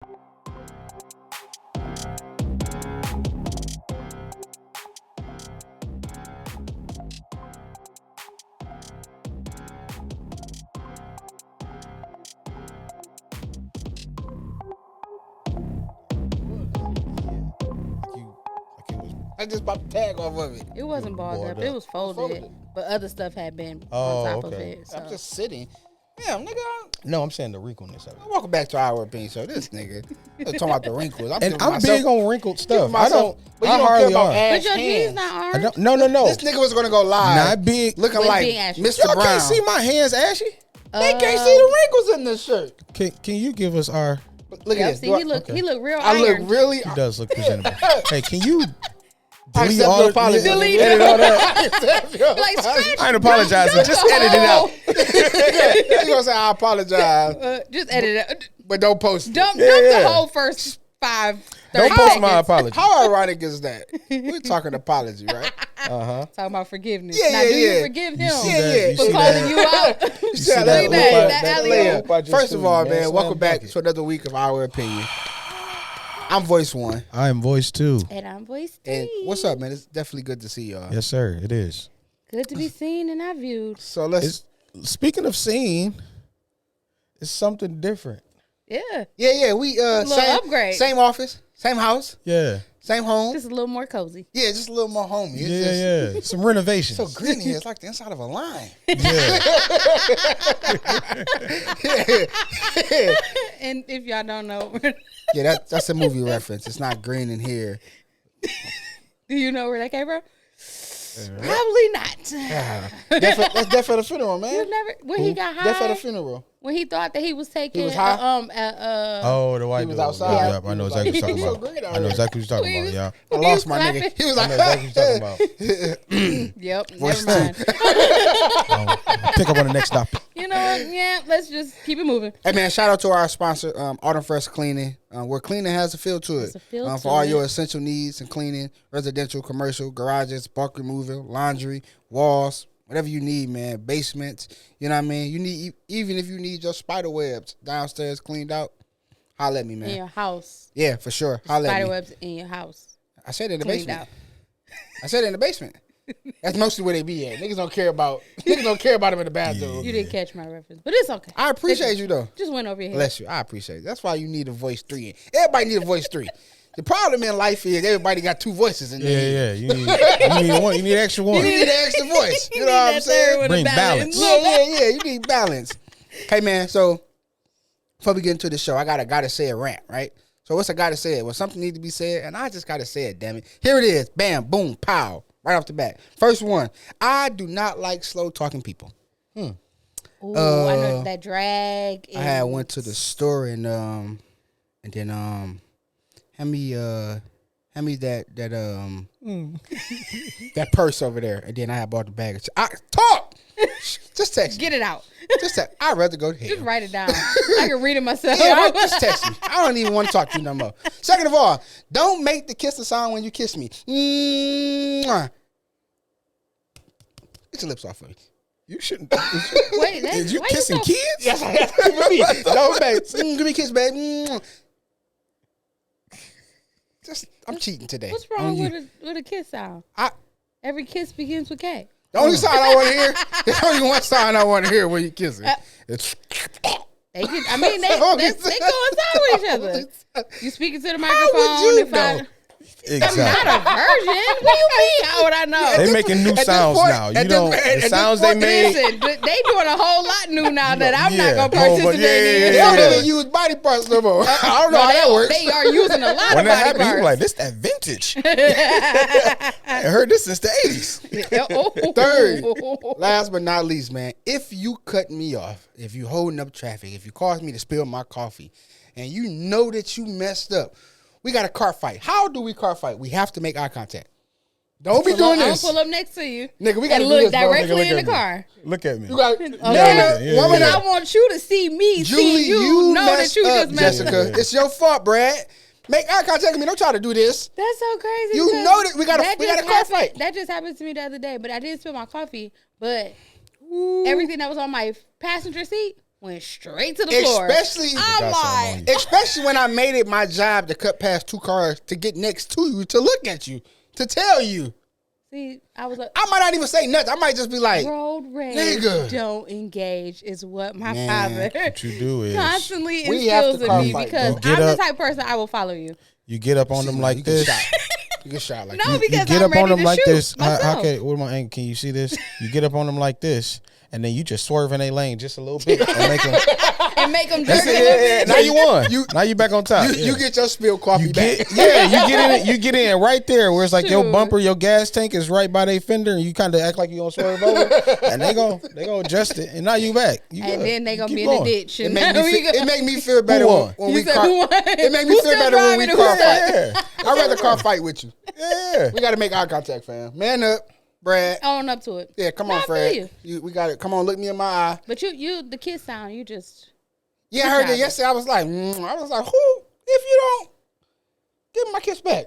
I just popped the tag off of it. It wasn't balled up. It was folded. But other stuff had been on top of it. So. I'm just sitting. Damn, nigga. No, I'm saying the wrinkleness of it. Welcome back to Our Opinion Show. This nigga talking about the wrinkles. I'm big on wrinkled stuff. I don't. But I hardly are. But your jeans not orange. No. This nigga was gonna go live. Not big. Looking like Mr. Y'all Brown. can't see my hands, ashy. They can't see the wrinkles in this shirt. Can you give us our? Look at this. See, he look real. I look really. He does look presentable. Hey, can you? I accept your apology. Delete Edit all that. Like scratch. I ain't apologizing. Just edit it out. You gonna say I apologize? Just edit it. But don't post it. Dump the whole first 5. Don't post my apology. How ironic is that? We're talking apology, right? Talking about forgiveness. Yeah, now, do you forgive him for calling you out? You see that? First of all, man, welcome back to another week of Our Opinion. I'm Voice 1. I am Voice 2. And I'm Voice 3. And what's up, man? It's definitely good to see y'all. Yes, sir. It is. Good to be seen and I viewed. So let's. Speaking of seeing, it's something different. Yeah. Yeah. We same upgrade. Same office, same house, Yeah. same home. Just a little more cozy. Yeah, just a little more homey. Yeah. Some renovations. So green here. It's like the inside of a line. Yeah. And if y'all don't know, Yeah, that's a movie reference. It's not green in here. do you know where that came from? Probably not. That's Death at a Funeral, man. You never when he got high. Death at a Funeral. When he thought that he was taking He was high? Oh, the white He was dude. outside. Yeah, I know exactly what you're talking So about. great out I know here. exactly what you're talking about, yeah. I lost my nigga. He was I like, know exactly what you're talking about. Yep. Voice Never mind. Pick up on the next topic. You know what? Yeah. Let's just keep it moving. Hey man, shout out to our sponsor, Autumn Fresh Cleaning, where cleaning has a feel to it. It's a feel to for all it. your essential needs in cleaning, residential, commercial, garages, bulk removal, laundry, walls, whatever you need, man. Basements, you know what I mean? You need even if you need your spider webs downstairs cleaned out, holla at me, man. In your house. Yeah, for sure. Holla at Spider me. webs in your house. I said it in the Cleaned basement. out. I said it in the basement. That's mostly where they be at. Niggas don't care about them in the bathroom. You didn't catch my reference, but it's okay. I appreciate you though. Just went over your head. Bless you. I appreciate it. That's why you need a voice 3. Everybody need a voice 3. The problem in life is everybody got 2 voices in there. Yeah. You need one. You need an extra one. You need an extra voice. You know what I'm saying? Bring balance. Yeah. You need balance. Hey man, so before we get into the show, I got a gotta say a rant, right? So what's a gotta say it? Well, something need to be said, and I just gotta say it, damn it. Here it is. Bam, boom, pow. Right off the bat. First one. I do not like slow talking people. Ooh, I know that drag. I had went to the store and then hand me that that purse over there, and then I had bought the bag. Talk. Just text me. Get it out. Just text. I'd rather go to hell. Just write it down. I can read it myself. Yeah, just text me. I don't even want to talk to you no more. Second of all, don't make the kiss the sound when you kiss me. Mwah. Get your lips off of me. You shouldn't. Wait, Is you why kissing kids? Yes, I am. Don't make. Give me a kiss, baby. I'm cheating today. What's wrong with a kiss sound? Every kiss begins with K. The only sign I want to hear. There's only one sign I want to hear when you kiss it. It's. They coincide with each other. You speaking to the microphone. How would you if I, know? I'm Exactly. not a virgin. What do you mean? How would I know? They making new At this sounds point- now. at You this- don't. at The this sounds they point- made. Listen, they doing a whole lot new now that I'm Yeah. not gonna participate in. They don't even use body parts no more. I don't know how that works. They are using a lot When of that body happened, you parts. were like, "This that vintage." I heard this since the '80s. Third, last but not least, man, if you cut me off, if you holding up traffic, if you cause me to spill my coffee, and you know that you messed up, we got a car fight. How do we car fight? We have to make eye contact. Don't be doing I'm this. gonna pull up next to you. Nigga, we got to and do look this, bro. directly Look in at the me. car. Look at me. You got Okay. woman. I want you to see me Julie, see you know that messed you up, just messed Jessica. up. It's your fault, Brad. Make eye contact with me. Don't try to do this. That's so crazy. You because know that we got a just car happened- fight. That just happened to me the other day, but I did spill my coffee. But everything that was on my passenger seat went straight to the floor. Especially when I made it my job to cut past 2 cars to get next to you, to look at you, to tell you. See, I was like, I might not even say nothing. I might just be like, road rage, nigga, don't engage is what my Man, father what you do is constantly we have to instills in me fight, because bro. I'm the Get up. type of person I will follow you. you get up on them like you this. get shot like No, that. because You get I'm up on ready them to like shoot this. myself. Okay, what am I? Can you see this? You get up on them like this, and then you just swerve in a lane just a little bit and make them. And make them That's dirty. it. Now you won. Now you back on top. You get your spilled coffee You back. get you get in right there where it's like your Shoot. bumper, your gas tank is right by their fender, and you kind of act like you gonna swerve over, and they gonna adjust it, and now you back. You And good. then they gonna Keep be going. in the ditch. It And make, now me we feel, go- it make me feel better Who when, won? when You we said car. who won? It make me Who's feel still better when we driving? car Who's fight. Yeah, I'd rather car fight with you. yeah. We got to make eye contact, fam. Man up, Brad. Own up to it. Yeah, come No, on, I feel Fred. you. We got it. Come on, look me in my eye. But you, the kiss sound, you just. Yeah, I heard got it it. yesterday. I was like, who? If you don't give me my kiss back,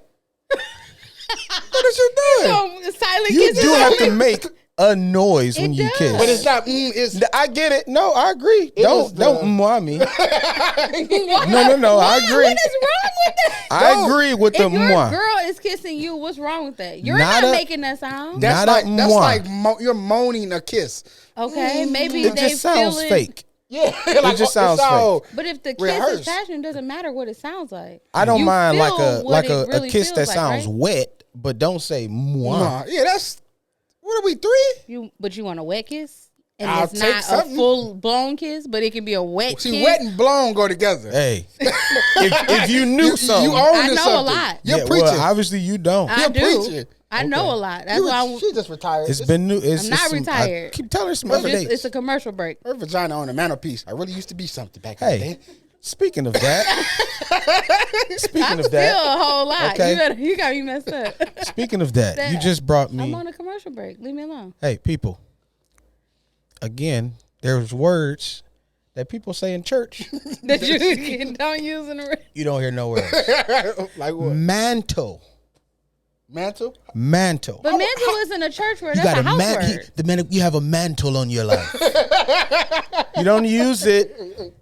what is you doing? Silent You kisses. do have to make a noise when It you does. kiss. But it's not. It's I get it. No, I agree. was Don't the- mwah me. What? No. I agree. What is wrong with that? I agree with the If your mwah. girl is kissing you, what's wrong with that? You're Not not a- making that sound. that's Not a like mwah. you're moaning a kiss. Okay, maybe It they just sounds feel it. fake. Yeah, It just sounds fake. But if the kiss Rehearsed. is passion, it doesn't matter what it sounds like. I don't You mind feel like what it a really kiss feels that like, sounds right? wet, but don't say mwah. Nah, yeah, that's what are we 3? But you want a wet kiss, and I'll it's take not something. a full blown kiss, but it can be a wet See, kiss. wet and blown go together. Hey, if you knew something, You own I this know a something. lot. You're yeah, preaching. well, obviously you don't. I You're do. preaching. I know a lot. That's why I'm. She just retired. It's been new. It's, I'm not it's some- I retired. keep telling her some It's, other just, dates. it's a commercial break. Her vagina on the mantelpiece. I really used to be something back in the Hey, day. speaking of that, speaking I'm of still that, a whole lot. Okay. You got me messed up. speaking of that, you That- just brought I'm me. on a commercial break. Leave me alone. Hey, people. Again, there's words that people say in church. That you don't use in the. You don't hear nowhere else. Like what? Mantle. Mantle? Mantle. But mantle isn't a church word. You That's got a house word. you have a mantle on your life. You don't use it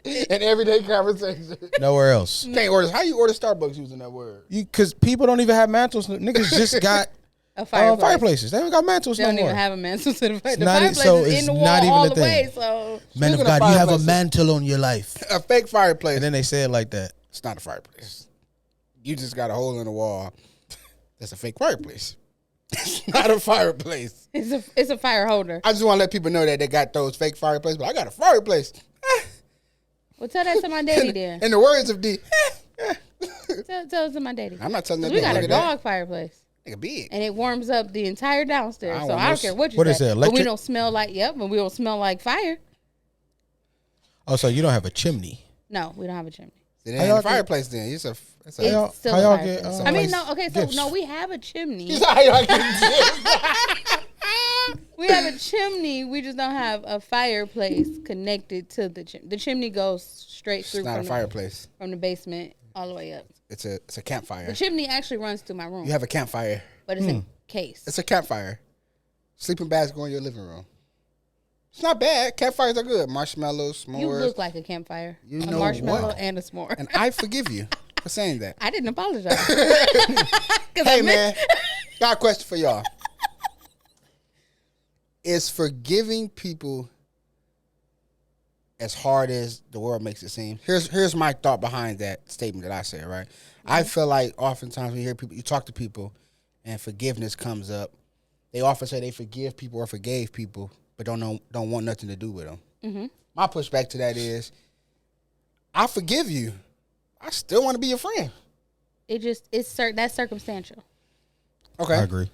In everyday conversation. nowhere else. Can't order. How you order Starbucks using that word? Because people don't even have mantles. Niggas just got A fireplace. fireplaces. They don't got mantles They no don't more. even have a mantle to the fireplace. The not e- fireplace so is it's in the wall not even all a the thing. way. So Man of Speaking of God, you have a fireplaces. mantle on your life. A fake fireplace. And then they say it like that. It's not a fireplace. You just got a hole in the wall. That's a fake fireplace. It's not a fireplace. it's a fire holder. I just want to let people know that they got those fake fireplaces, but I got a fireplace. Well, tell that to my daddy then. In the words of D, Tell it to my daddy. I'm not telling that. We got look a at that. dog fireplace. Nigga big. And it warms up the entire downstairs. I So want I don't those- care what you What say. is that, But we electric? don't smell like, but we don't smell like fire. Oh, so you don't have a chimney. No, we don't have a chimney. It How ain't y'all a fireplace then. It's a. It's How a. y'all- It's still how a y'all fireplace. get, I mean, place no, okay, so gifts? no, we have a chimney. How y'all get We have a chimney. We just don't have a fireplace connected to the chimney. The chimney goes straight through It's not a from, fireplace. from the basement all the way up. It's a campfire. The chimney actually runs through my room, You have a campfire. but it's a case. It's a campfire. Sleeping bags go in your living room. It's not bad. Campfires are good. Marshmallows, s'mores. You look like a campfire. You A know marshmallow what? and a s'more. And I forgive you for saying that. I didn't apologize. Hey, man. Got a question for y'all. Is forgiving people as hard as the world makes it seem? Here's my thought behind that statement that I said, right? I feel like oftentimes when you hear people, you talk to people and forgiveness comes up, they often say they forgive people or forgave people, but don't want nothing to do with them. Mm-hmm. My pushback to that is, I forgive you. I still want to be your friend. That's circumstantial Okay. I agree.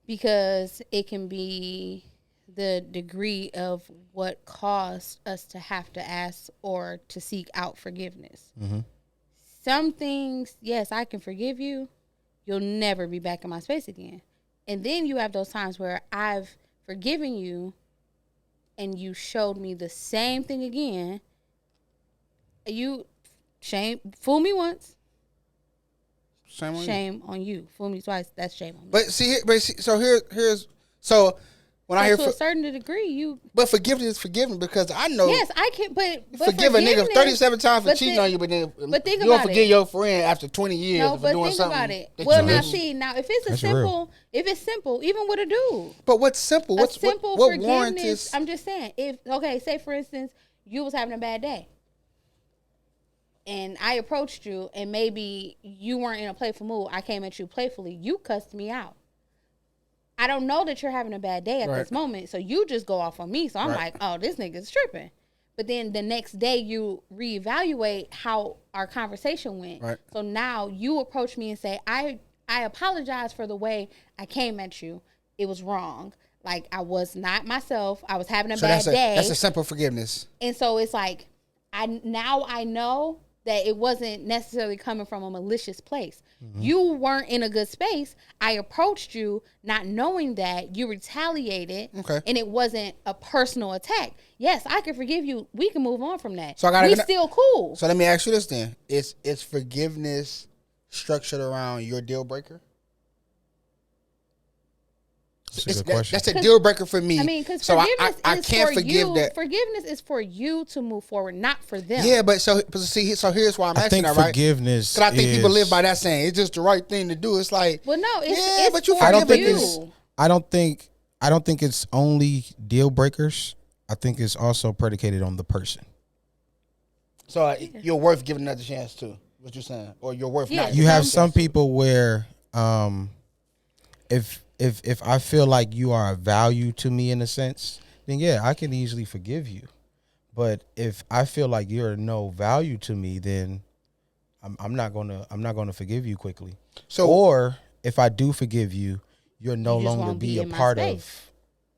because it can be the degree of what caused us to have to ask or to seek out forgiveness. Mm-hmm. Some things, yes, I can forgive you. You'll never be back in my space again. And then you have those times where I've forgiven you and you showed me the same thing again. You fool me once, Shame on you. shame on you. Fool me twice, that's shame on me. But see, so when I hear to a certain degree, you. but forgiveness is forgiving because I know. Yes, I can. But Forgive a nigga forgiveness- 37 times for but cheating the- on you, but then but think you don't about forgive it. your friend after 20 years No, for but doing think something. about it. that Well, you now did. see, now if it's a That's simple, real. if it's simple, even with a dude, But what's simple? a What's simple what warrants forgiveness. is? I'm just saying, if okay, say for instance, you was having a bad day, and I approached you, and maybe you weren't in a playful mood. I came at you playfully. You cussed me out. I don't know that you're having a bad day at Right. this moment, so you just go off on me. So I'm Right. like, oh, this nigga's tripping. But then the next day you reevaluate how our conversation went. Right. So now you approach me and say, I apologize for the way I came at you. It was wrong. Like I was not myself. I was having a So bad day. that's a simple forgiveness. And so it's like I know that it wasn't necessarily coming from a malicious place. Mm-hmm. You weren't in a good space. I approached you not knowing that. You retaliated. Okay. And it wasn't a personal attack. Yes, I can forgive you. We can move on from that. So I gotta we get- still cool. So let me ask you this then: Is forgiveness structured around your deal breaker? That's a good question. That's a deal breaker for me. I mean, because so forgiveness I is can't for forgive you. that. Forgiveness is for you to move forward, not for them. Yeah, but so here's why I'm I asking think that, right? forgiveness. Because I think people is- live by that saying it's just the right thing to do. It's like, Well, no, it's, Yeah, it's but you for I don't think you. it's. I don't think it's only deal breakers. I think it's also predicated on the person. so you're worth giving another chance too. What you're saying, or you're worth Yeah. not. You giving have another some chance to. people where, if I feel like you are a value to me in a sense, then yeah, I can easily forgive you. But if I feel like you're no value to me, then I'm not gonna forgive you quickly. So Or if I do forgive you, you'll no You just longer won't be be a in my part space. of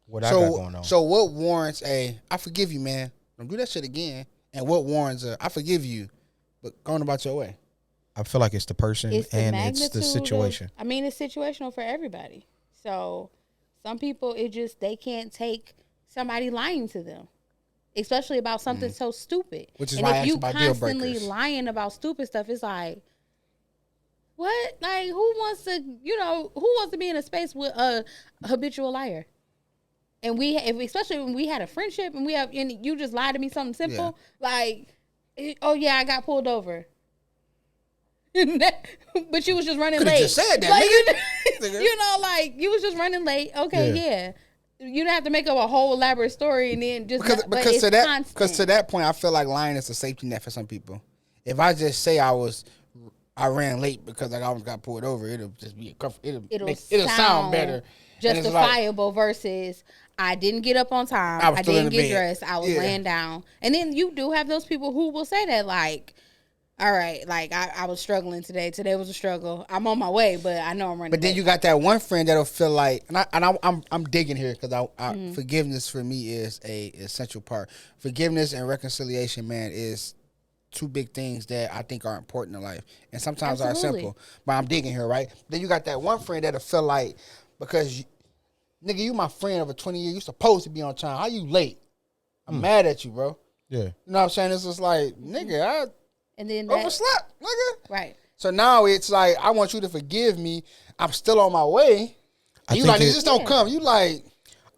what I got going on. So what warrants a I forgive you, man. Don't do that shit again. And what warrants a I forgive you, but going about your way. I feel like it's the person It's the and magnitude it's the situation. I mean, it's situational for everybody. So some people, they can't take somebody lying to them, especially about something so stupid. Which is and why I if asked you about deal constantly breakers. lying about stupid stuff, it's like, what? Like, who wants to be in a space with a habitual liar? And especially when we had a friendship and and you just lied to me something simple, like, oh yeah, I got pulled over. But you was just running Coulda late. just said that, like, nigga. like you was just running late. Okay, yeah. You don't have to make up a whole elaborate story and then just but Because it's to that constant. to that point, I feel like lying is a safety net for some people. If I just say I ran late because I almost got pulled over, it'll just be it'll sound better. And it's like, justifiable versus I didn't get up on time. I was I still in didn't the get bed. dressed. I was Yeah. laying down. And then you do have those people who will say that, like, all right, like I was struggling today. Today was a struggle. I'm on my way, but I know I'm running. But then late. you got that one friend that'll feel like, I'm digging here because Mm-hmm. forgiveness for me is a essential part. Forgiveness and reconciliation, man, is two big things that I think are important in life, and sometimes Absolutely. are simple. But I'm digging here, right? Then you got that one friend that'll feel like because nigga, you my friend over 20 years, you supposed to be on time. How you late? I'm mad at you, bro. Yeah. You know what I'm saying? It's just like, nigga, I and then overslept, nigga. right. So now it's like, I want you to forgive me. I'm still on my way. I And you think like, it- nigga, just don't come. You like,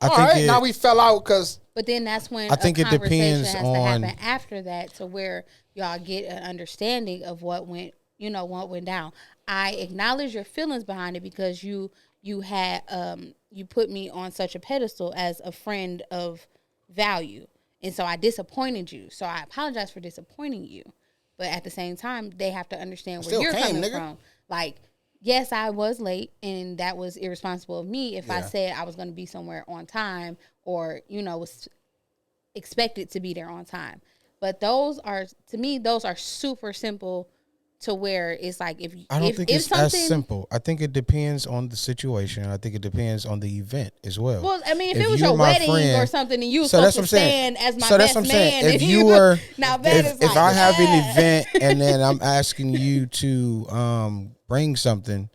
I all think right, it- now we fell out because But then that's when I think a it conversation depends has to on- happen after that to where y'all get an understanding of what went down. I acknowledge your feelings behind it because you had you put me on such a pedestal as a friend of value. And so I disappointed you. So I apologize for disappointing you. But at the same time, they have to understand where still you're came, coming nigga. from. Like, yes, I was late, and that was irresponsible of me if I Yeah. said I was going to be somewhere on time or, was expected to be there on time. But those are, to me, super simple to where it's like if I don't think it's something, as simple. I think it depends on the situation. I think it depends on the event as well. Well, I mean, if If it was you're your my wedding friend- or something, and you was So that's supposed what to I'm saying. stand as my So that's best what I'm saying. man, If and you were, now that is if like, I have yeah. an event and then I'm asking you to bring something,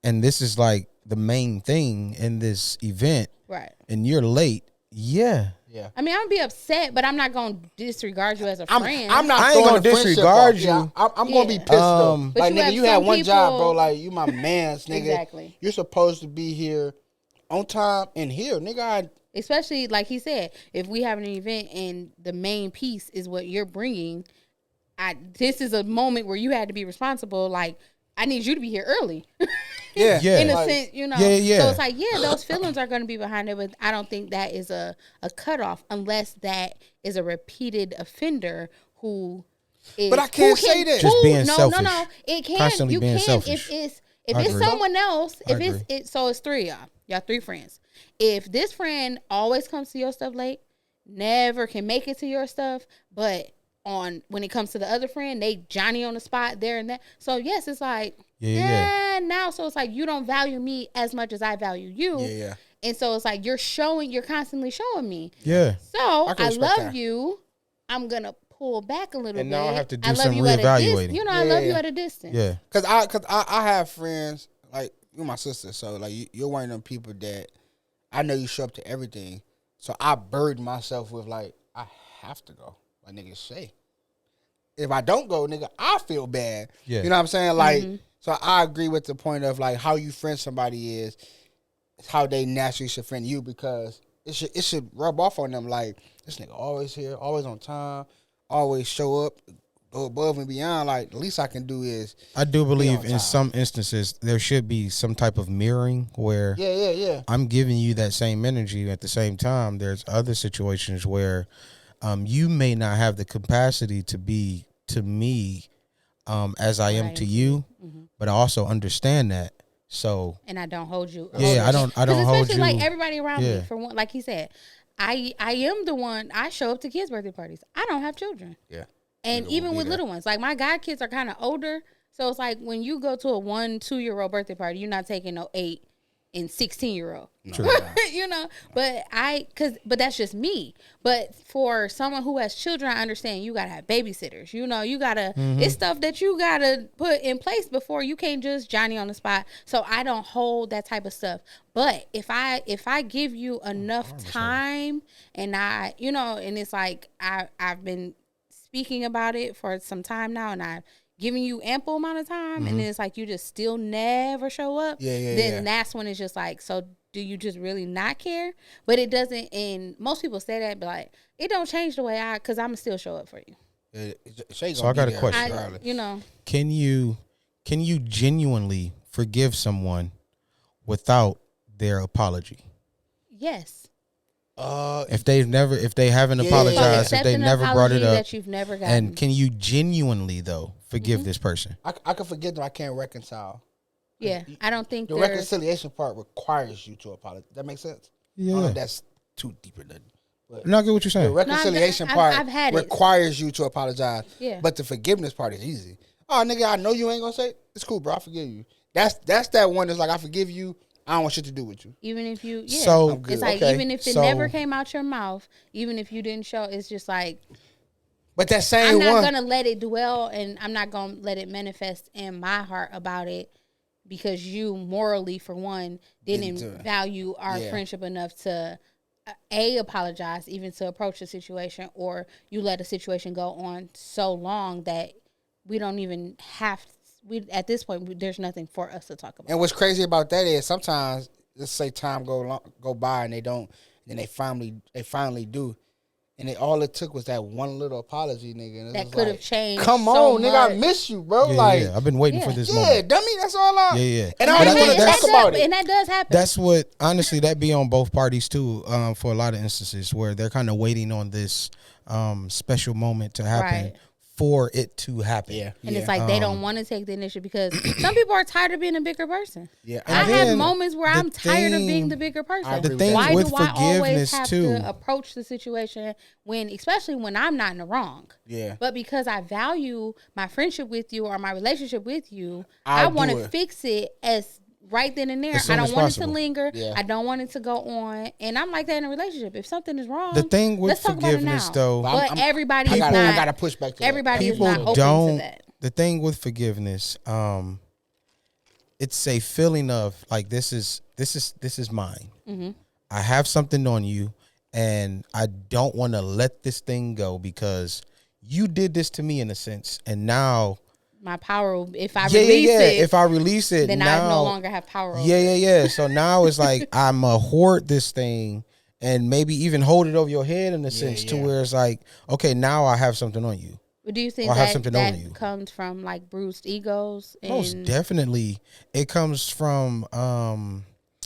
and this is like the main thing in this event, right? and you're late, yeah. I mean, I'm gonna be upset, but I'm not gonna disregard you as a friend. I'm not I ain't throwing gonna the friendship disregard off. you. Yeah, I'm going to be Yeah. pissed though. But Like, you nigga, have you had some one job, bro. people- Like, you my man's, nigga. Exactly. You're supposed to be here on time and here, nigga. Especially like he said, if we have an event and the main piece is what you're bringing, this is a moment where you had to be responsible. Like, I need you to be here early. Yeah, Yeah. In a like, sense, you know. Yeah. So it's like, yeah, those feelings are going to be behind it, but I don't think that is a cutoff unless that is a repeated offender who is. But I can't say that. Just being no, selfish. No. It can. Constantly You being can selfish. if I it's agree. someone else. I If it's agree. so it's three of y'all 3 friends. If this friend always comes to your stuff late, never can make it to your stuff, but when it comes to the other friend, they Johnny on the spot there and that. So yes, it's like Yeah. now. So it's like you don't value me as much as I value you. Yeah. And so it's like you're constantly showing me. Yeah. So I can I respect love that. you. I'm gonna pull back a little And bit. now I have to do love some you at a reevaluating. You know, I love you Yeah. at a distance. Yeah. Cause I have friends like you're my sister, so like you're one of them people that I know you show up to everything. So I burden myself with like I have to go. Like niggas say, if I don't go, nigga, I feel bad. Yeah. You know what I'm saying? Like, so I agree with the point of like how you friend somebody is how they naturally should friend you because it should rub off on them. Like this nigga always here, always on time, always show up, go above and beyond. Like the least I can do is I do believe on in time. some instances there should be some type of mirroring where yeah. I'm giving you that same energy at the same time. There's other situations where you may not have the capacity to be to me as I am to you, but I also understand that. So And I don't hold you. Yeah, I don't 'Cause hold especially like you- everybody around Yeah. me. For one, like he said, I am the one. I show up to kids' birthday parties. I don't have children. Yeah. And Nigga even will be with there. little ones, like my god kids are kind of older, so it's like when you go to a 1-2-year-old birthday party, you're not taking no 8 and 16-year-old. True. You know, but but that's just me. But for someone who has children, I understand you gotta have babysitters. You know, you gotta it's stuff that you gotta put in place before you can't just Johnny on the spot. So I don't hold that type of stuff. But if I give you enough time and and it's like I've been speaking about it for some time now, and I've given you ample amount of time, and then it's like you just still never show up. Then that's when it's just like, so do you just really not care? But it doesn't. And most people say that, but like it don't change the way because I'm still show up for you. So I got a question. Can you genuinely forgive someone without their apology? Yes. If they haven't apologized, if they Accept an never brought it apology up, that you've never gotten. and can you genuinely though forgive this person? I can forgive them. I can't reconcile. Yeah, I don't think The there's reconciliation part requires you to apologize. That makes sense. I don't know if that's too deep or nothing. But No, I get what you're the saying. reconciliation I've part had it. requires you to apologize. Yeah. But the forgiveness part is easy. Oh, nigga, I know you ain't gonna say it. It's cool, bro. I forgive you. That's that one that's like I forgive you. I don't want shit to do with you. even if you So- I'm good. it's like okay, even if it so- never came out your mouth, even if you didn't show, it's just like But that same I'm not one, gonna let it dwell, and I'm not gonna let it manifest in my heart about it because you morally, for one, didn't Didn't do it. value our Yeah. friendship enough to apologize, even to approach the situation, or you let a situation go on so long that we don't even have. At this point, there's nothing for us to talk about. and what's crazy about that is sometimes let's say time go by and they don't, then they finally do, and all it took was that one little apology, nigga. And it That was could have like, changed. Come so on, nigga, I much. miss you, bro. Yeah, like, yeah. I've been waiting for Yeah. this yeah, moment. dummy, that's all I. Yeah. And I But don't I want to think talk about it. And that does happen. That's what honestly that be on both parties too. For a lot of instances where they're kind of waiting on this special moment to happen Right. for it to happen. Yeah, And it's like they don't want to take the initiative because some people are tired of being a bigger person. yeah. I And have then moments where the I'm tired of being thing- the bigger person. I agree The with thing that. Why with do I always forgiveness have too. to approach the situation especially when I'm not in the wrong? Yeah. But because I value my friendship with you or my relationship with you, I'll I want do to it. fix it as right then and there. As soon I don't as want it possible. to linger. Yeah. I don't want it to go on. And I'm like that in a relationship. If something is wrong, The thing with let's talk about it forgiveness, now. though- but I'm- everybody I is gotta, not. I gotta push back to that. Everybody is People not open don't. to that. The thing with forgiveness, it's a feeling of like this is mine. Mm-hmm. I have something on you, and I don't want to let this thing go because you did this to me in a sense, and now my power. If I Yeah, release it, If I release it, then now, I no longer have power over Yeah, it. yeah. So now it's like I'm a hoard this thing and maybe even hold it over your head in a sense to where it's like, okay, now I have something on you. But do you Or think I have that something over that you. comes from like bruised egos? Most And definitely, it comes from.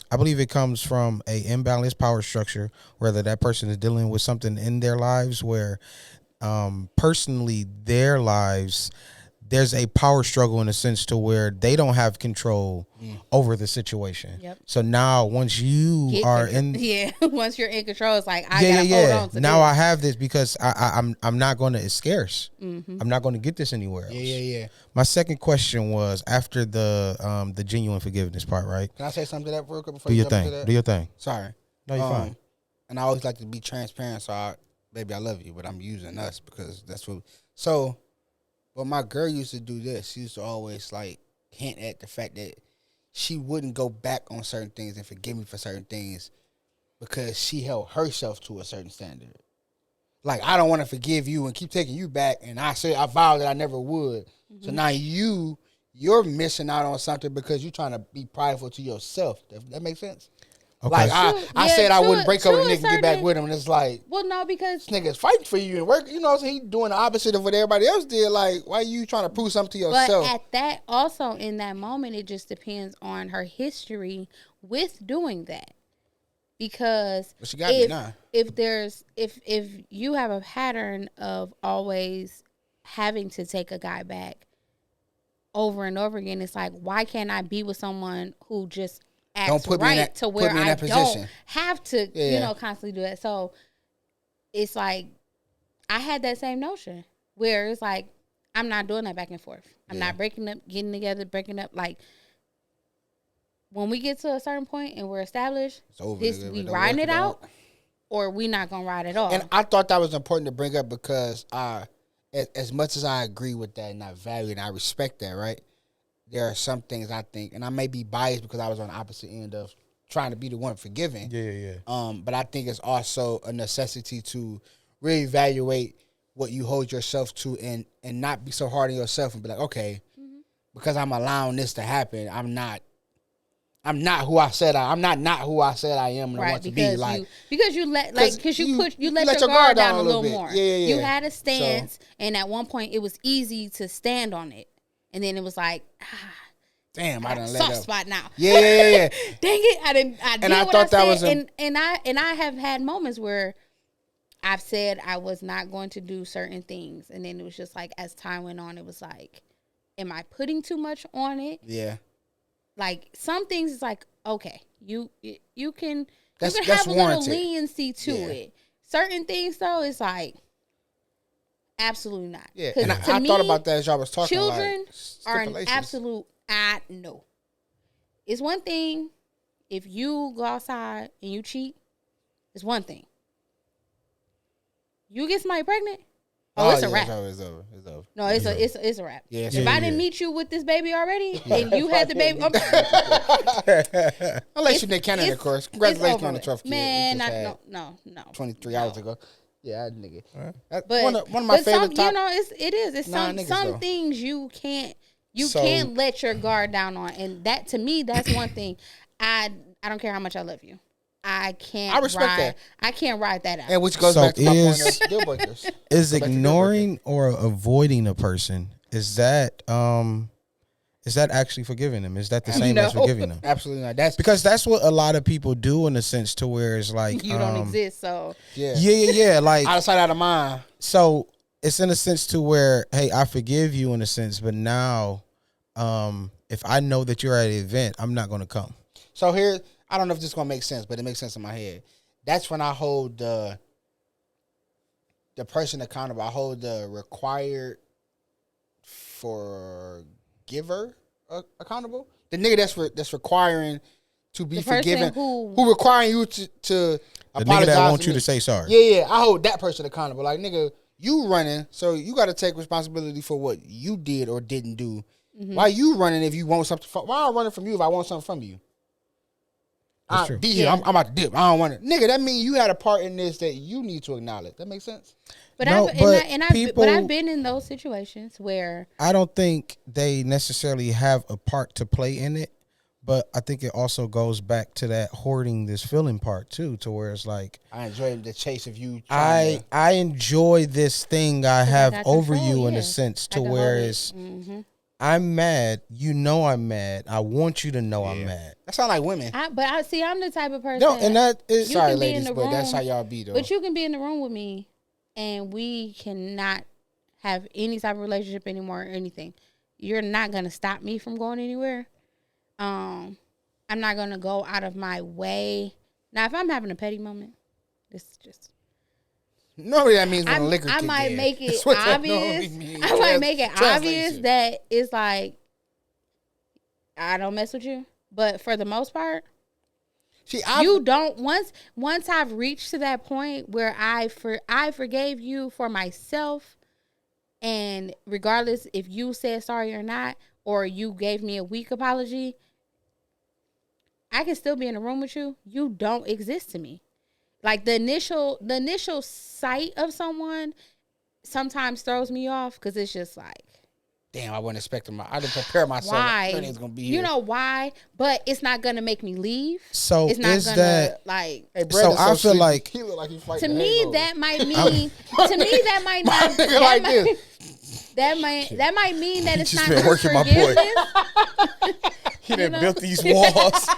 I believe it comes from a imbalanced power structure, whether that person is dealing with something in their lives where, personally, their lives, there's a power struggle in a sense to where they don't have control over the situation. Yep. So now, once you get are control. in, Once you're in control, it's like I gotta hold on to now this. I have this because I'm not going to. It's scarce. I'm not going to get this anywhere else. Yeah. My second question was after the genuine forgiveness part, right? Can I say something to that real quick before Do you your jump into thing. that? Do your thing. Sorry. No, you're fine. And I always like to be transparent, so baby, I love you, but I'm using us because that's what. So, but my girl used to do this. She used to always like hint at the fact that she wouldn't go back on certain things and forgive me for certain things because she held herself to a certain standard. Like, I don't want to forgive you and keep taking you back, and I vowed that I never would. Mm-hmm. So now you're missing out on something because you're trying to be prideful to yourself. That makes sense? Okay. Like, I said I wouldn't break up with a nigga and get back with him, and it's like, well, no, because this nigga's fighting for you and work. You know what I'm saying? He doing the opposite of what everybody else did. Like, why are you trying to prove something to yourself? But at that, also in that moment, it just depends on her history with doing that. Because if you have a pattern of always having to take a guy back over and over again, it's like, why can't I be with someone who just acts right to where I don't have to, constantly do that? So it's like I had that same notion where it's like I'm not doing that back and forth. I'm not breaking up, getting together, breaking up. Like when we get to a certain point and we're established, we riding it out, or we not gonna ride at all. And I thought that was important to bring up because as much as I agree with that and I value and I respect that, right? There are some things I think, and I may be biased because I was on the opposite end of trying to be the one forgiving. Yeah. But I think it's also a necessity to reevaluate what you hold yourself to and not be so hard on yourself and be like, okay, because I'm allowing this to happen, I'm not who I said I'm not who I said I am and I want to be. Like because you let your guard down a little more. Yeah. You had a stance, and at one point it was easy to stand on it, and then it was like, damn, I done let soft up. spot now. Yeah. Dang it, I did and I what thought I that said, was and I have had moments where I've said I was not going to do certain things, and then it was just like as time went on, it was like, am I putting too much on it? Yeah. Like some things, it's like, okay, you can that's have a warranted. little leniency to it. Certain things though, it's like absolutely not. Yeah, and I thought about that as y'all was talking. Children like, are an absolute no. It's one thing if you go outside and you cheat. It's one thing. You get somebody pregnant. Oh, it's a wrap. It's over. No, it's a wrap. Yeah, if I didn't meet you with this baby already, and you had the baby, unless you did Canada, of course. Congratulations on the 12th kid. Man, no. 23 hours ago. Yeah, nigga. But one of my favorite. It's some things you can't let your guard down on, and that to me, that's one thing. I don't care how much I love you. I respect that. I can't ride that out. And which goes back to my point of deal breakers. Is ignoring or avoiding a person, is that actually forgiving them? Is that the same as forgiving them? Absolutely not. That's because that's what a lot of people do in a sense to where it's like you don't exist. So yeah. Like out of sight, out of mind. So it's in a sense to where, hey, I forgive you in a sense, but now, if I know that you're at an event, I'm not going to come. So here. I don't know if this is going to make sense, but it makes sense in my head. That's when I hold the person accountable. I hold the required forgiver accountable. The nigga that's requiring to be forgiven. Who requiring you to apologize. The nigga that wants you to say sorry. Yeah. I hold that person accountable. Like, nigga, you running, so you got to take responsibility for what you did or didn't do. Mm-hmm. Why you running if you want something? Why am I running from you if I want something from you? I'm about to dip. I don't want it. Nigga, that means you had a part in this that you need to acknowledge. That makes sense? But No, but I've been in those situations where I don't think they necessarily have a part to play in it, but I think it also goes back to that hoarding this feeling part too, to where it's like I enjoy the chase of you. I enjoy this thing I have got over control, you in yeah. a sense, to I can where hold it. it's Mhm. I'm mad, you know I'm mad, I want you to know I'm mad. That sound like women. I'm the type of person. No, and that is You Sorry, can be in ladies, the but that's room, how y'all be though. But you can be in the room with me, and we cannot have any type of relationship anymore or anything. You're not gonna stop me from going anywhere. I'm not gonna go out of my way. Now, if I'm having a petty moment, this is just. Normally that means when I the liquor I kick might in. make it That's what that normally obvious. means. I might make it obvious Translation. that it's like I don't mess with you. But for the most part, See, you don't. Once I've reached to that point where I forgave you for myself, and regardless if you said sorry or not, or you gave me a weak apology, I can still be in a room with you. You don't exist to me. Like the initial sight of someone sometimes throws me off because it's just like, damn, I wasn't expecting I didn't prepare myself. why? I thought it was gonna be here. You know why? But it's not gonna make me leave. so It's not is gonna that like. Hey, so Brandon's I feel sleepy. like he look like he's fighting To a me, hangover. that might mean. To me, that might My not. nigga That like might. this. That might mean that it's just not been true working my boy. forgiveness. he done know? built these walls,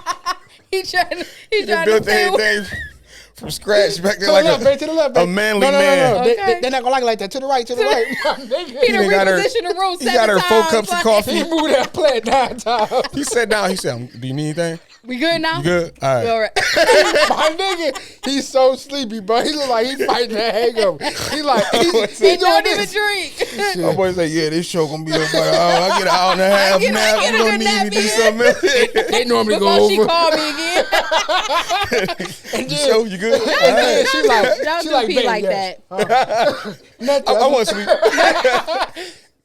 He trying he to done built say everything from scratch back there To like the left, babe, to the left, a babe. manly no, man. No. Okay. They're not gonna like it like that. To the right, to the right. My nigga. he done done got her- repositioned the room he 7 got her 4 times, cups of like, coffee. He moved that plant 9 times. He sat down. He said, "Do you need anything? We good now? You good? All right." All right. My nigga, he's so sleepy, bro. He look like he's fighting a hangover. He like he He doing don't even this. drink. My boy said, "Yeah, this show gonna be about an hour. I get an hour and a half get- I nap. get You a gonna good need nap me to do in." something else." They normally Before go she over. called me again. You show you good? All And then right. she like, Don't she do like, P babe, like yes. that. Nothing. I want sleep.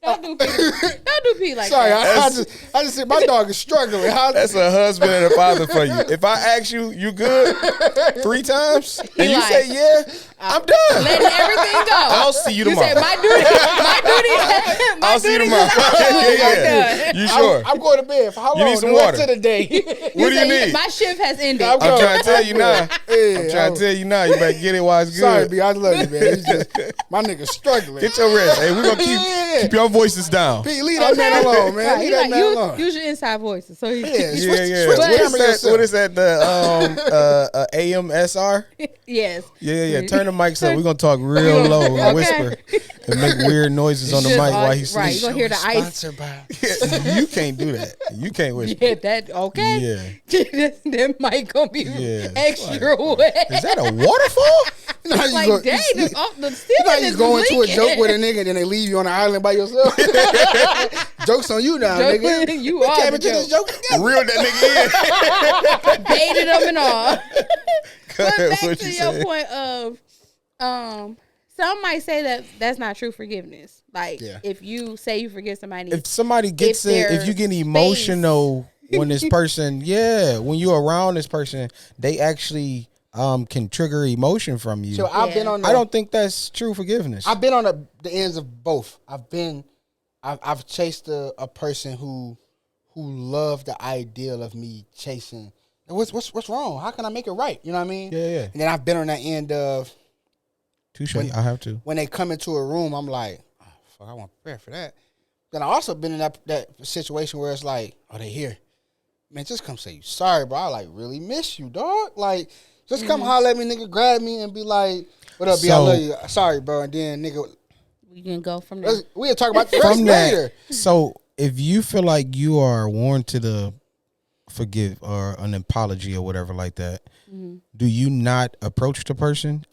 Don't do P. Don't do P like Sorry, that. I just said my dog is struggling. That's a husband and a father for you. If I ask you, you good 3 times, and you like, say yeah, I'm done. Letting everything go. I'll see you You said tomorrow. my duty. I'll see you duty tomorrow. is yeah. You sure? I'm going to bed for how long? You need some the rest water. of the day. What do you Say, need? my shift has ended. I'm I'm trying to tell you now. Yeah, I'm trying to tell you now. You better get it while it's good. Sorry, B. I love you, man. It's just, my nigga struggling. Get your rest. Hey, we're gonna keep your voices down. B, leave that man alone, man. Right, Leave he that like, man alone. use your inside voices. So he, Yeah, Yeah. Switch What the is camera that? yourself. What is that? The AMSR? yes. Yeah. Turn the mics up. We're gonna talk real low and Okay. whisper and make weird noises on the Just mic all- while he's right, sleeping. you gonna hear the ice. Sponsored by. You can't do that. You can't whisper. Yeah, that okay. Yeah. that might gonna be Yeah. extra wet. Is that a waterfall? You know how you Like, go, dang, you, the you know ceiling how you is go into a leaking. joke with a nigga and then they leave you on the island by yourself? Joke's on you now, Joke- nigga. you We are came the into this joke. joke together. Reel that nigga in. Baited them and all. But back What to you your say? point of, some might say that that's not true forgiveness. Like, Yeah. if you say you forgive somebody, If somebody gets If it, if there's you get emotional when this person, when you're around this person, they actually can trigger emotion from you. So I've been Yeah. on the, I don't think that's true forgiveness. I've been on the ends of both. I've chased a person who loved the ideal of me chasing. What's wrong? How can I make it right? You know what I mean? Yeah. And then I've been on that end of Touche. I have to. when they come into a room, I'm like, oh, fuck, I want to prepare for that. Then I also been in that situation where it's like, oh, they here. Man, just come say you sorry, bro. I like really miss you, dog. Like, just come holler at me, nigga, grab me and be like, what up, B? I So- love you. Sorry, bro. And then, nigga, we can go from there. we'll talk about the rest From later. that, so if you feel like you are warranted a forgive or an apology or whatever like that, do you not approach the person?